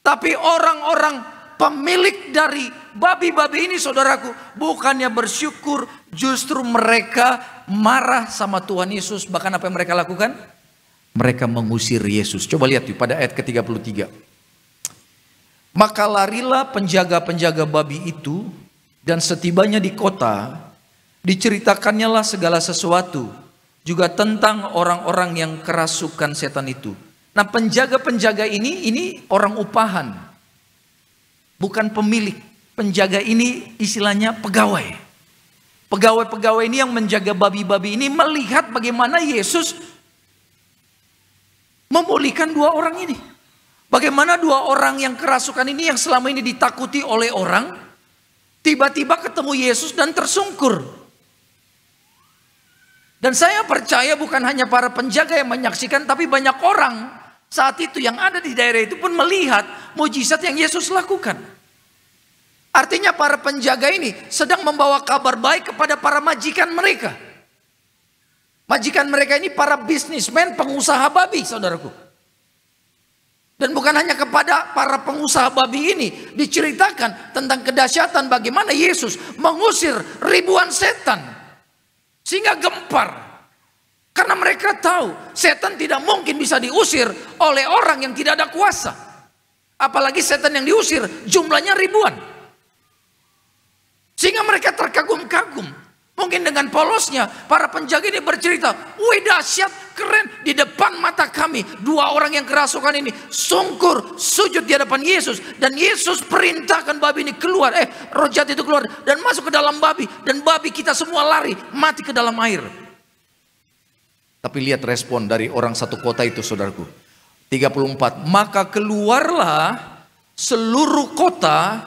Tapi orang-orang pemilik dari babi-babi ini, saudaraku, bukannya bersyukur, justru mereka marah sama Tuhan Yesus. Bahkan apa yang mereka lakukan? Mereka mengusir Yesus. Coba lihat pada ayat ke-33. Maka larilah penjaga-penjaga babi itu, dan setibanya di kota, diceritakannya lah segala sesuatu, juga tentang orang-orang yang kerasukan setan itu. Nah, penjaga-penjaga ini orang upahan, bukan pemilik. Penjaga ini istilahnya pegawai. Pegawai-pegawai ini yang menjaga babi-babi ini melihat bagaimana Yesus memulihkan 2 orang ini. Bagaimana 2 orang yang kerasukan ini yang selama ini ditakuti oleh orang, tiba-tiba ketemu Yesus dan tersungkur. Dan saya percaya bukan hanya para penjaga yang menyaksikan, tapi banyak orang saat itu yang ada di daerah itu pun melihat mujizat yang Yesus lakukan. Artinya para penjaga ini sedang membawa kabar baik kepada para majikan mereka. Majikan mereka ini para bisnismen, pengusaha babi, saudaraku. Dan bukan hanya kepada para pengusaha babi ini diceritakan tentang kedahsyatan bagaimana Yesus mengusir ribuan setan. Sehingga gempar. Karena mereka tahu setan tidak mungkin bisa diusir oleh orang yang tidak ada kuasa. Apalagi setan yang diusir jumlahnya ribuan. Sehingga mereka terkagum-kagum. Mungkin dengan polosnya para penjaga ini bercerita, wih dahsyat, keren, di depan mata kami 2 orang yang kerasukan ini sungkur, sujud di hadapan Yesus. Dan Yesus perintahkan babi ini keluar, roh jahat itu keluar dan masuk ke dalam babi. Dan babi kita semua lari, mati ke dalam air. Tapi lihat respon dari orang satu kota itu, saudaraku. 34, maka keluarlah seluruh kota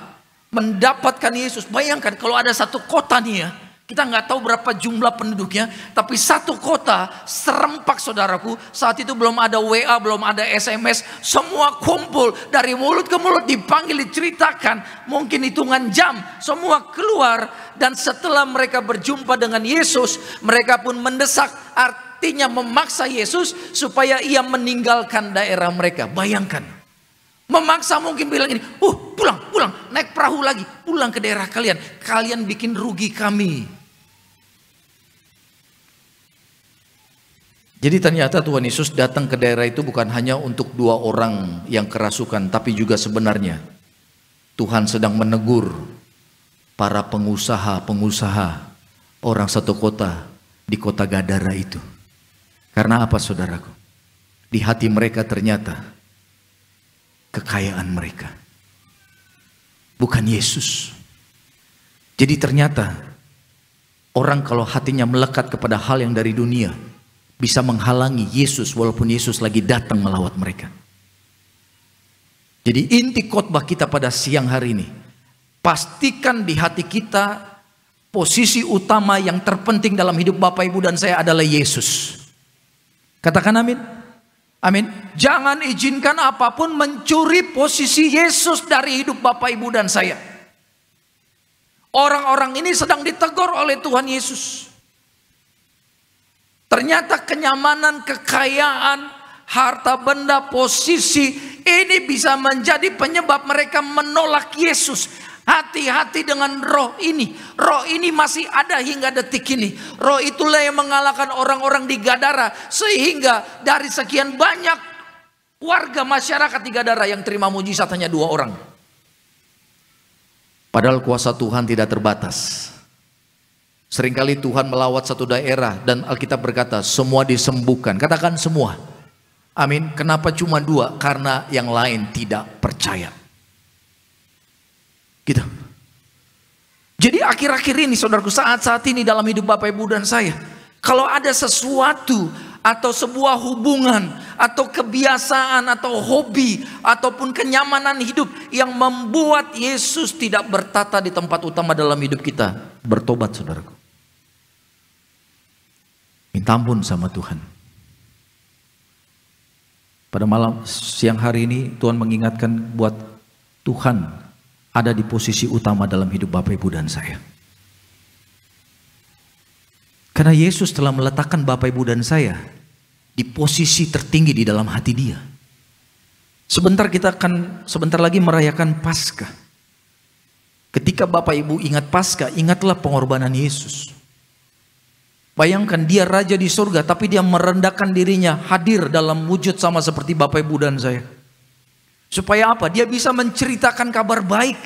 mendapatkan Yesus. Bayangkan kalau ada satu kota nih ya, kita nggak tahu berapa jumlah penduduknya, tapi satu kota serempak, saudaraku. Saat itu belum ada WA, belum ada SMS, semua kumpul dari mulut ke mulut, dipanggil, diceritakan, mungkin hitungan jam, semua keluar. Dan setelah mereka berjumpa dengan Yesus, mereka pun mendesak, artinya memaksa Yesus supaya ia meninggalkan daerah mereka. Bayangkan, memaksa, mungkin bilang ini, pulang, naik perahu lagi, pulang ke daerah kalian, kalian bikin rugi kami. Jadi ternyata Tuhan Yesus datang ke daerah itu bukan hanya untuk 2 orang yang kerasukan, tapi juga sebenarnya Tuhan sedang menegur para pengusaha-pengusaha orang satu kota di kota Gadara itu. Karena apa, saudaraku? Di hati mereka ternyata kekayaan mereka, bukan Yesus. Jadi ternyata orang kalau hatinya melekat kepada hal yang dari dunia bisa menghalangi Yesus walaupun Yesus lagi datang melawat mereka. Jadi inti khotbah kita pada siang hari ini, pastikan di hati kita posisi utama yang terpenting dalam hidup Bapak Ibu dan saya adalah Yesus. Katakan amin. Amin. Jangan izinkan apapun mencuri posisi Yesus dari hidup Bapak Ibu dan saya. Orang-orang ini sedang ditegur oleh Tuhan Yesus. Ternyata kenyamanan, kekayaan, harta benda, posisi ini bisa menjadi penyebab mereka menolak Yesus. Hati-hati dengan roh ini. Roh ini masih ada hingga detik ini. Roh itulah yang mengalahkan orang-orang di Gadara. Sehingga dari sekian banyak warga masyarakat di Gadara yang terima mujizat hanya 2 orang. Padahal kuasa Tuhan tidak terbatas. Seringkali Tuhan melawat satu daerah dan Alkitab berkata semua disembuhkan. Katakan semua. Amin. Kenapa cuma 2? Karena yang lain tidak percaya. Gitu. Jadi akhir-akhir ini saudaraku, saat-saat ini dalam hidup Bapak Ibu dan saya, kalau ada sesuatu atau sebuah hubungan atau kebiasaan atau hobi ataupun kenyamanan hidup yang membuat Yesus tidak bertata di tempat utama dalam hidup kita, bertobat saudaraku. Minta ampun sama Tuhan. Pada malam siang hari ini Tuhan mengingatkan buat Tuhan ada di posisi utama dalam hidup Bapak Ibu dan saya. Karena Yesus telah meletakkan Bapak Ibu dan saya di posisi tertinggi di dalam hati Dia. Sebentar lagi merayakan Paskah. Ketika Bapak Ibu ingat Paskah, ingatlah pengorbanan Yesus. Bayangkan dia raja di surga, tapi dia merendahkan dirinya, hadir dalam wujud sama seperti Bapak Ibu dan saya. Supaya apa? Dia bisa menceritakan kabar baik.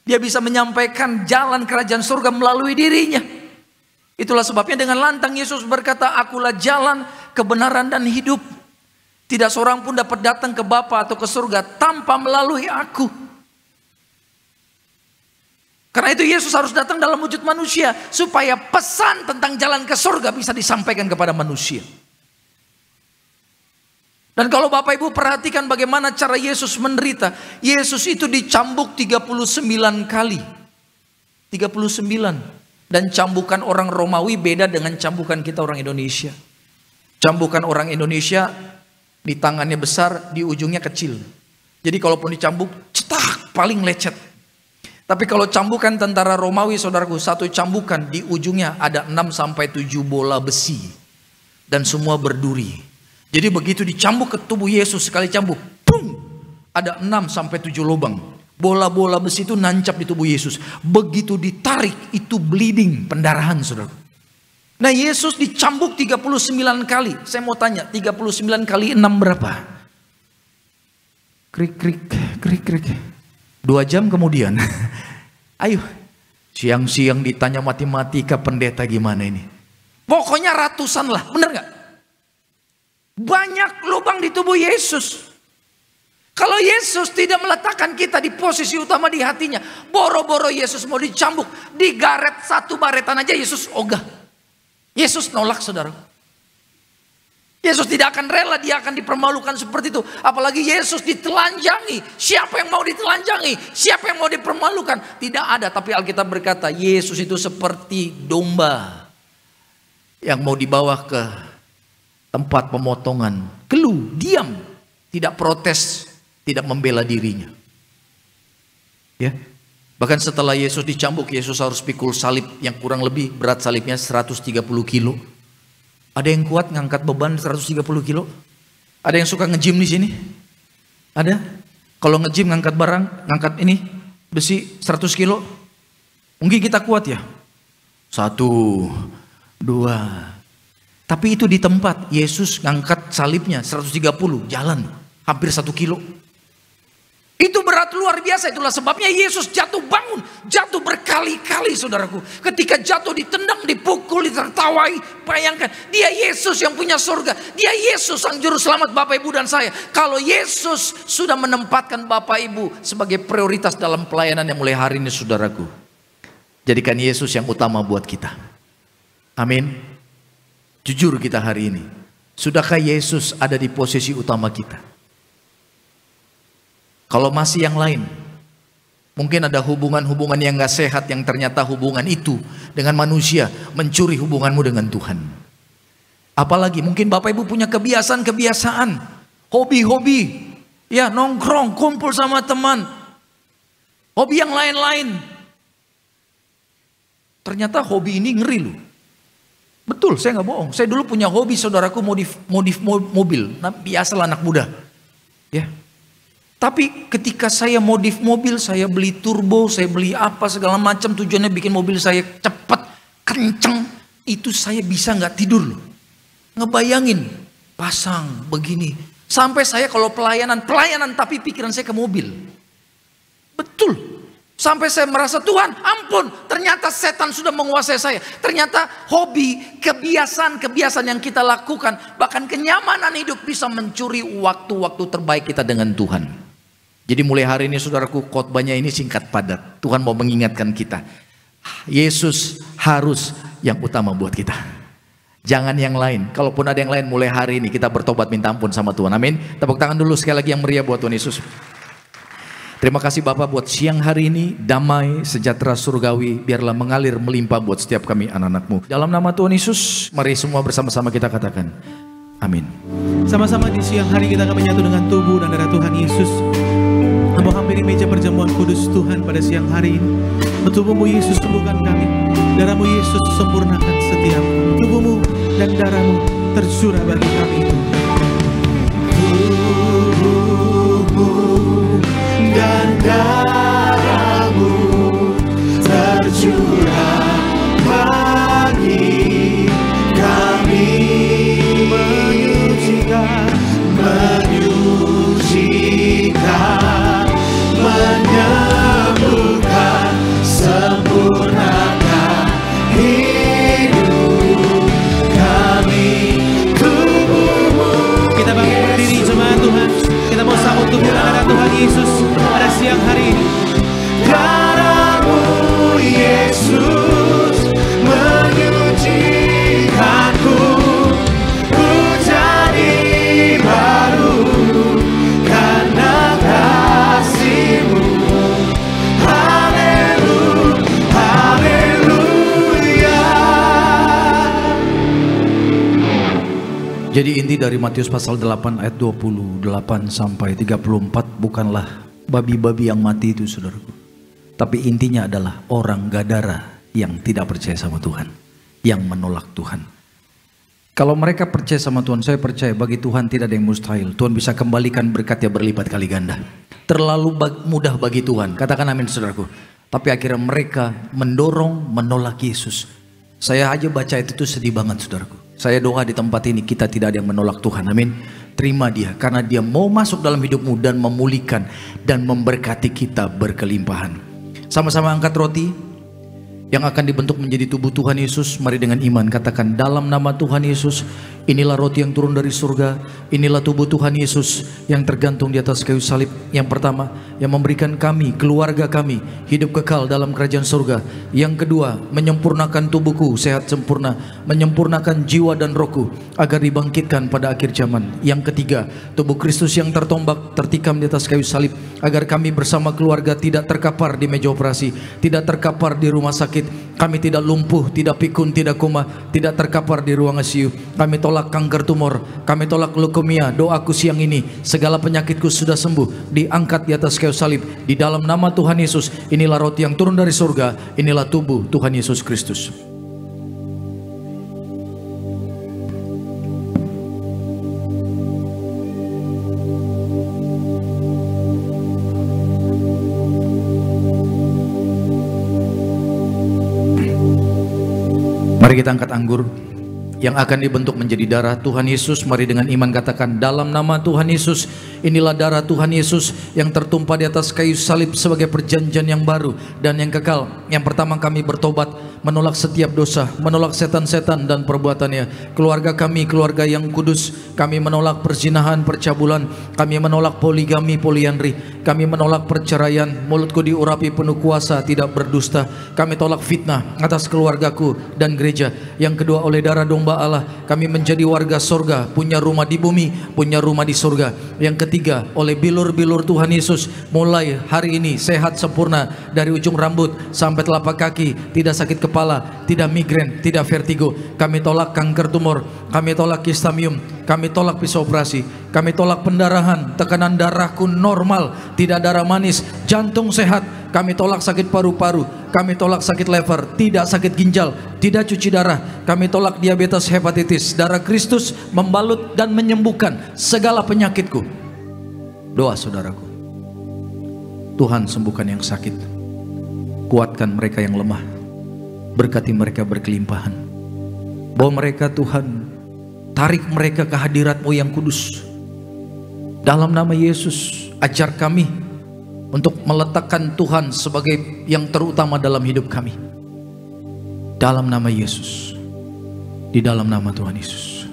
Dia bisa menyampaikan jalan kerajaan surga melalui dirinya. Itulah sebabnya dengan lantang Yesus berkata, akulah jalan, kebenaran dan hidup. Tidak seorang pun dapat datang ke Bapa atau ke surga tanpa melalui aku. Karena itu Yesus harus datang dalam wujud manusia supaya pesan tentang jalan ke surga bisa disampaikan kepada manusia. Dan kalau Bapak Ibu perhatikan bagaimana cara Yesus menderita. Yesus itu dicambuk 39 kali. 39. Dan cambukan orang Romawi beda dengan cambukan kita orang Indonesia. Cambukan orang Indonesia di tangannya besar, di ujungnya kecil. Jadi kalaupun dicambuk, cetak, paling lecet. Tapi kalau cambukan tentara Romawi, saudaraku, satu cambukan di ujungnya ada 6-7 bola besi. Dan semua berduri. Jadi begitu dicambuk ke tubuh Yesus, sekali cambuk, pung, ada 6-7 lubang. Bola-bola besi itu nancap di tubuh Yesus. Begitu ditarik, itu bleeding, pendarahan, saudara. Nah, Yesus dicambuk 39 kali. Saya mau tanya, 39 kali 6 berapa? Krik, krik, krik, krik. 2 jam kemudian, ayo, siang-siang ditanya matematika pendeta gimana ini? Pokoknya ratusan lah, bener gak? Banyak lubang di tubuh Yesus. Kalau Yesus tidak meletakkan kita di posisi utama di hatinya, boro-boro Yesus mau dicambuk, digaret satu baretan aja Yesus ogah. Yesus nolak, saudara. Yesus tidak akan rela dia akan dipermalukan seperti itu. Apalagi Yesus ditelanjangi. Siapa yang mau ditelanjangi? Siapa yang mau dipermalukan? Tidak ada. Tapi Alkitab berkata Yesus itu seperti domba yang mau dibawa ke tempat pemotongan. Keluh, diam, tidak protes, tidak membela dirinya. Ya. Bahkan setelah Yesus dicambuk, Yesus harus pikul salib yang kurang lebih berat salibnya 130 kilo. Ada yang kuat ngangkat beban 130 kilo? Ada yang suka nge-gym di sini? Ada? Kalau nge-gym ngangkat barang, ngangkat ini besi 100 kilo? Mungkin kita kuat ya? 1, 2. Tapi itu di tempat Yesus ngangkat salibnya 130, jalan hampir 1 kilo. Itu berat luar biasa. Itulah sebabnya Yesus jatuh bangun, jatuh berkali-kali, saudaraku. Ketika jatuh ditendang, dipukul, ditertawai. Bayangkan, dia Yesus yang punya surga. Dia Yesus sang juru selamat Bapak Ibu dan saya. Kalau Yesus sudah menempatkan Bapak Ibu sebagai prioritas dalam pelayanan yang mulai hari ini, saudaraku, jadikan Yesus yang utama buat kita. Amin. Jujur kita hari ini, sudahkah Yesus ada di posisi utama kita? Kalau masih yang lain, Mungkin ada hubungan-hubungan yang gak sehat yang ternyata hubungan itu dengan manusia mencuri hubunganmu dengan Tuhan. Apalagi mungkin Bapak Ibu punya kebiasaan-kebiasaan, hobi-hobi, ya nongkrong, kumpul sama teman, hobi yang lain-lain. Ternyata hobi ini ngeri loh. Betul, saya nggak bohong. Saya dulu punya hobi, saudaraku, modif mobil. Nah, biasalah anak muda. Ya. Tapi ketika saya modif mobil, saya beli turbo, saya beli apa segala macam, tujuannya bikin mobil saya cepat, kenceng. Itu saya bisa nggak tidur loh. Ngebayangin, pasang begini. Sampai saya kalau pelayanan tapi pikiran saya ke mobil. Betul. Sampai saya merasa, Tuhan ampun, ternyata setan sudah menguasai saya. Ternyata hobi, kebiasaan yang kita lakukan, bahkan kenyamanan hidup bisa mencuri waktu-waktu terbaik kita dengan Tuhan. Jadi mulai hari ini saudaraku, khotbahnya ini singkat padat. Tuhan mau mengingatkan kita, Yesus harus yang utama buat kita. Jangan yang lain. Kalaupun ada yang lain, mulai hari ini kita bertobat minta ampun sama Tuhan. Amin. Tepuk tangan dulu sekali lagi yang meriah buat Tuhan Yesus. Terima kasih Bapak buat siang hari ini, damai, sejahtera surgawi, biarlah mengalir melimpah buat setiap kami anak-anak-Mu. Dalam nama Tuhan Yesus, mari semua bersama-sama kita katakan, amin. Sama-sama di siang hari kita akan menyatu dengan tubuh dan darah Tuhan Yesus. Menghampiri meja perjamuan kudus Tuhan pada siang hari ini. Tubuhmu Yesus sembuhkan kami, darahmu Yesus sempurnakan setiap tubuhmu dan darahmu tercurah bagi kami. Dan darahmu tercurah bagi kami, menyucikan, menyembuhkan, sempurnakan hidup kami. Tubuhmu kita bangkit berdiri jemaat Tuhan. Kita mau sambut tubuh dan darah Tuhan Yesus pada siang hari ini. Darahmu Yesus menyucikanku, ku jadi baru karena kasih-Mu. Haleluya. Jadi inti dari Matius pasal 8 ayat 28 sampai 34 bukanlah babi-babi yang mati itu saudaraku. Tapi intinya adalah orang Gadara yang tidak percaya sama Tuhan, yang menolak Tuhan. Kalau mereka percaya sama Tuhan, saya percaya bagi Tuhan tidak ada yang mustahil. Tuhan bisa kembalikan berkatnya berlipat kali ganda. Terlalu mudah bagi Tuhan, katakan amin saudaraku. Tapi akhirnya mereka mendorong, menolak Yesus. Saya aja baca itu sedih banget saudaraku. Saya doa di tempat ini kita tidak ada yang menolak Tuhan, amin. Terima dia karena dia mau masuk dalam hidupmu dan memulihkan dan memberkati kita berkelimpahan. Sama-sama angkat roti yang akan dibentuk menjadi tubuh Tuhan Yesus. Mari dengan iman katakan, dalam nama Tuhan Yesus, inilah roti yang turun dari surga, inilah tubuh Tuhan Yesus yang tergantung di atas kayu salib. Yang pertama, yang memberikan kami, keluarga kami, hidup kekal dalam kerajaan surga. Yang kedua, menyempurnakan tubuhku sehat sempurna, menyempurnakan jiwa dan rohku agar dibangkitkan pada akhir zaman. Yang ketiga, tubuh Kristus yang tertombak, tertikam di atas kayu salib, agar kami bersama keluarga tidak terkapar di meja operasi, tidak terkapar di rumah sakit. Kami tidak lumpuh, tidak pikun, tidak koma, tidak terkapar di ruang ICU. Kami tolak kanker tumor, kami tolak leukemia. Doaku siang ini, segala penyakitku sudah sembuh, diangkat di atas kayu salib. Di dalam nama Tuhan Yesus, inilah roti yang turun dari surga, inilah tubuh Tuhan Yesus Kristus. Mari kita angkat anggur yang akan dibentuk menjadi darah Tuhan Yesus. Mari dengan iman katakan, dalam nama Tuhan Yesus, inilah darah Tuhan Yesus yang tertumpah di atas kayu salib sebagai perjanjian yang baru dan yang kekal. Yang pertama, kami bertobat, menolak setiap dosa, menolak setan-setan dan perbuatannya. Keluarga kami, keluarga yang kudus. Kami menolak perzinahan, percabulan. Kami menolak poligami, poliandri. Kami menolak perceraian. Mulutku diurapi penuh kuasa, tidak berdusta. Kami tolak fitnah atas keluargaku dan gereja. Yang kedua, oleh darah domba hamba Allah, kami menjadi warga surga, punya rumah di bumi, punya rumah di surga. Yang ketiga, oleh bilur-bilur Tuhan Yesus, mulai hari ini sehat sempurna dari ujung rambut sampai telapak kaki, tidak sakit kepala, tidak migrain, tidak vertigo. Kami tolak kanker tumor, kami tolak kistamium, kami tolak pisau operasi, kami tolak pendarahan, tekanan darahku normal, tidak darah manis, jantung sehat. Kami tolak sakit paru-paru, kami tolak sakit lever, tidak sakit ginjal, tidak cuci darah. Kami tolak diabetes, hepatitis. Darah Kristus membalut dan menyembuhkan segala penyakitku. Doa saudaraku, Tuhan sembuhkan yang sakit, kuatkan mereka yang lemah, berkati mereka berkelimpahan. Bawa mereka Tuhan, tarik mereka ke hadirat-Mu yang kudus. Dalam nama Yesus, ajar kami untuk meletakkan Tuhan sebagai yang terutama dalam hidup kami. Dalam nama Yesus, di dalam nama Tuhan Yesus.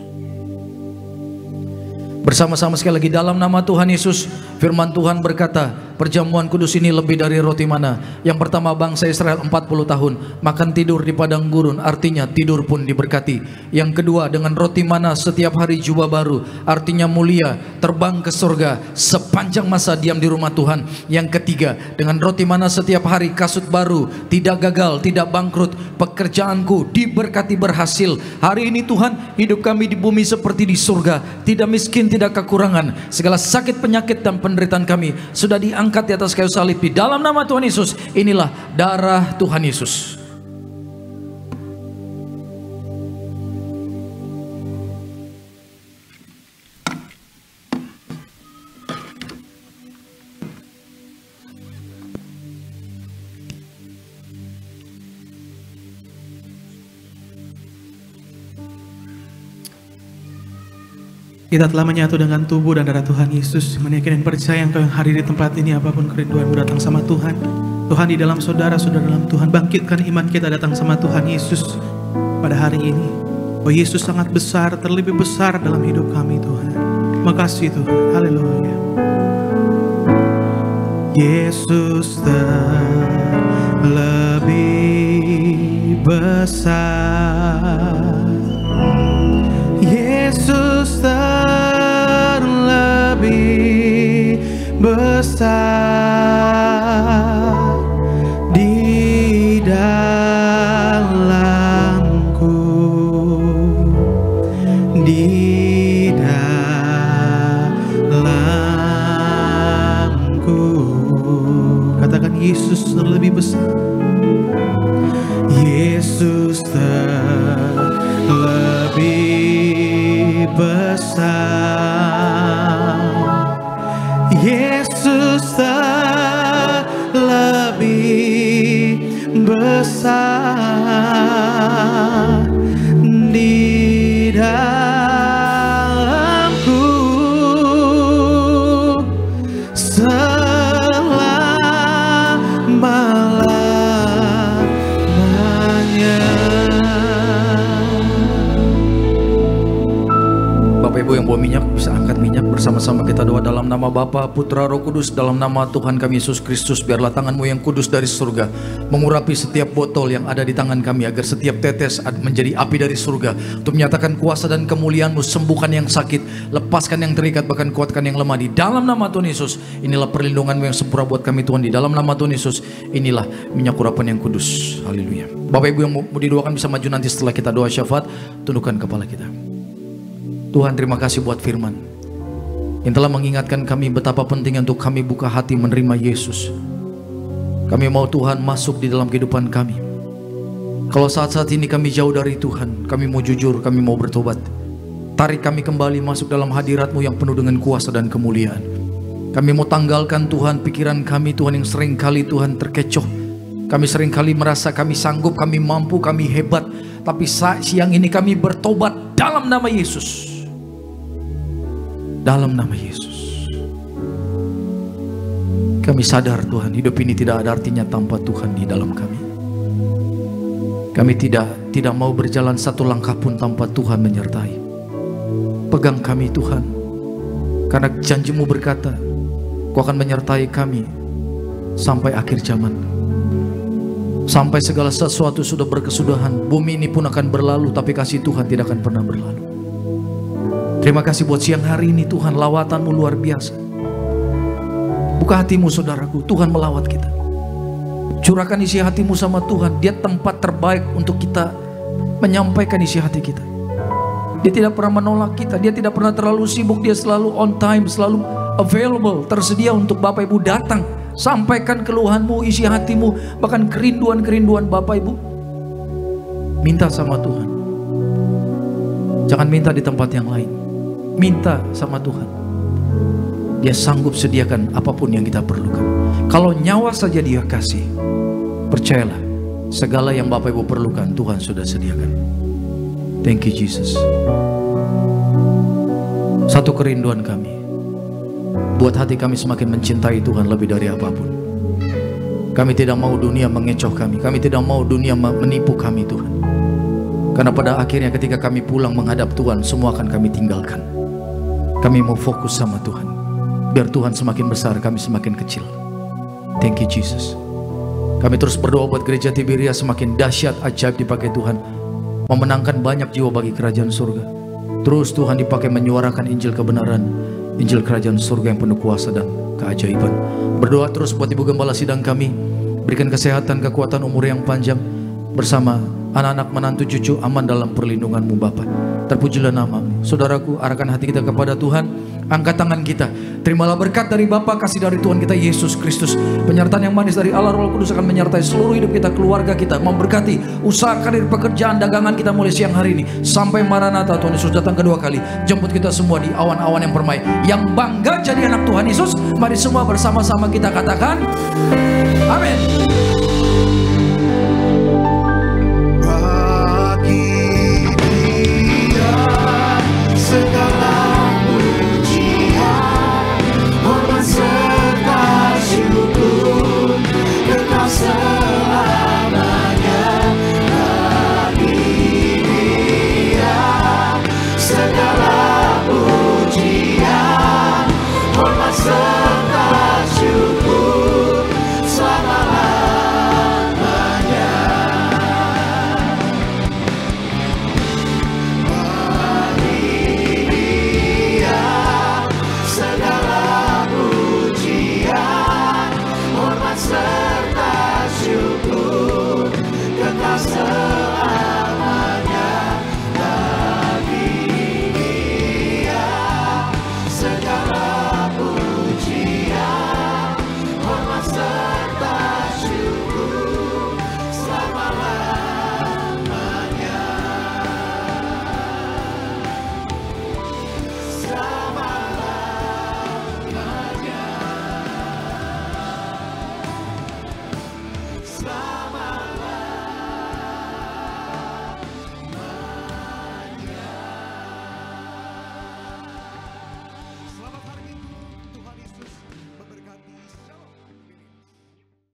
Bersama-sama sekali lagi, dalam nama Tuhan Yesus. Firman Tuhan berkata, perjamuan kudus ini lebih dari roti mana. Yang pertama, bangsa Israel 40 tahun makan tidur di padang gurun, artinya tidur pun diberkati. Yang kedua, dengan roti mana setiap hari jubah baru, artinya mulia, terbang ke surga sepanjang masa diam di rumah Tuhan. Yang ketiga, dengan roti mana setiap hari kasut baru, tidak gagal, tidak bangkrut, pekerjaanku diberkati berhasil. Hari ini Tuhan, hidup kami di bumi seperti di surga, tidak miskin, tidak kekurangan. Segala sakit, penyakit dan penderitaan kami sudah diangkat di atas kayu salib. Di dalam nama Tuhan Yesus, inilah darah Tuhan Yesus. Kita telah menyatu dengan tubuh dan darah Tuhan Yesus. Meyakinkan percaya engkau yang hadir di tempat ini, apapun kerinduanmu datang sama Tuhan. Tuhan di dalam saudara, saudara dalam Tuhan. Bangkitkan iman kita datang sama Tuhan Yesus pada hari ini. Oh, Yesus sangat besar, terlebih besar dalam hidup kami Tuhan. Makasih Tuhan. Haleluya. Yesus terlebih besar. Yesus terlebih besar di dalamku, di dalamku. Katakan, Yesus terlebih besar. Yesus terlebih besar. Yesus terlebih besar di dalamku selama-lamanya. Bapak Ibu yang bawa minyak bisa angkat minyak, bersama-sama kita doa. Dalam nama Bapa, Putra, Roh Kudus, dalam nama Tuhan kami Yesus Kristus, biarlah tangan-Mu yang kudus dari surga mengurapi setiap botol yang ada di tangan kami, agar setiap tetes menjadi api dari surga untuk menyatakan kuasa dan kemuliaan-Mu. Sembuhkan yang sakit, lepaskan yang terikat, bahkan kuatkan yang lemah. Di dalam nama Tuhan Yesus, inilah perlindungan-Mu yang sempurna buat kami Tuhan. Di dalam nama Tuhan Yesus, inilah minyak urapan yang kudus. Haleluya. Bapak Ibu yang mau didoakan bisa maju nanti setelah kita doa syafaat. Tundukkan kepala kita. Tuhan, terima kasih buat firman yang telah mengingatkan kami betapa pentingnya untuk kami buka hati menerima Yesus. Kami mau Tuhan masuk di dalam kehidupan kami. Kalau saat-saat ini kami jauh dari Tuhan, kami mau jujur, kami mau bertobat. Tarik kami kembali masuk dalam hadirat-Mu yang penuh dengan kuasa dan kemuliaan. Kami mau tanggalkan Tuhan pikiran kami Tuhan yang seringkali Tuhan terkecoh. Kami seringkali merasa kami sanggup, kami mampu, kami hebat. Tapi siang ini kami bertobat dalam nama Yesus. Dalam nama Yesus. Kami sadar Tuhan, hidup ini tidak ada artinya tanpa Tuhan di dalam kami. Kami tidak mau berjalan satu langkah pun tanpa Tuhan menyertai. Pegang kami Tuhan, karena janji-Mu berkata, Kau akan menyertai kami sampai akhir zaman. Sampai segala sesuatu sudah berkesudahan, bumi ini pun akan berlalu, tapi kasih Tuhan tidak akan pernah berlalu. Terima kasih buat siang hari ini Tuhan, lawatanmu luar biasa. Buka hatimu saudaraku, Tuhan melawat kita. Curahkan isi hatimu sama Tuhan. Dia tempat terbaik untuk kita menyampaikan isi hati kita. Dia tidak pernah menolak kita. Dia tidak pernah terlalu sibuk. Dia selalu on time, selalu available, tersedia untuk Bapak Ibu datang. Sampaikan keluhanmu, isi hatimu, bahkan kerinduan-kerinduan Bapak Ibu. Minta sama Tuhan. Jangan minta di tempat yang lain. Minta sama Tuhan. Dia sanggup sediakan apapun yang kita perlukan. Kalau nyawa saja Dia kasih, percayalah, segala yang Bapak Ibu perlukan Tuhan sudah sediakan. Thank you Jesus. Satu kerinduan kami, buat hati kami semakin mencintai Tuhan lebih dari apapun. Kami tidak mau dunia mengecoh kami. Kami tidak mau dunia menipu kami Tuhan. Karena pada akhirnya ketika kami pulang menghadap Tuhan, semua akan kami tinggalkan. Kami mau fokus sama Tuhan. Biar Tuhan semakin besar, kami semakin kecil. Thank you Jesus. Kami terus berdoa buat gereja Tiberia semakin dahsyat, ajaib dipakai Tuhan, memenangkan banyak jiwa bagi kerajaan surga. Terus Tuhan dipakai menyuarakan Injil kebenaran, Injil kerajaan surga yang penuh kuasa dan keajaiban. Berdoa terus buat Ibu Gembala sidang kami, berikan kesehatan, kekuatan, umur yang panjang, bersama anak-anak, menantu, cucu aman dalam perlindungan-Mu Bapa. Terpujilah nama-Mu. Saudaraku, arahkan hati kita kepada Tuhan. Angkat tangan kita. Terimalah berkat dari Bapa, kasih dari Tuhan kita Yesus Kristus, penyertaan yang manis dari Allah Roh Kudus akan menyertai seluruh hidup kita, keluarga kita, memberkati usaha, karir, pekerjaan, dagangan kita mulai siang hari ini sampai Maranatha Tuhan Yesus datang kedua kali. Jemput kita semua di awan-awan yang permai. Yang bangga jadi anak Tuhan Yesus, mari semua bersama-sama kita katakan amin.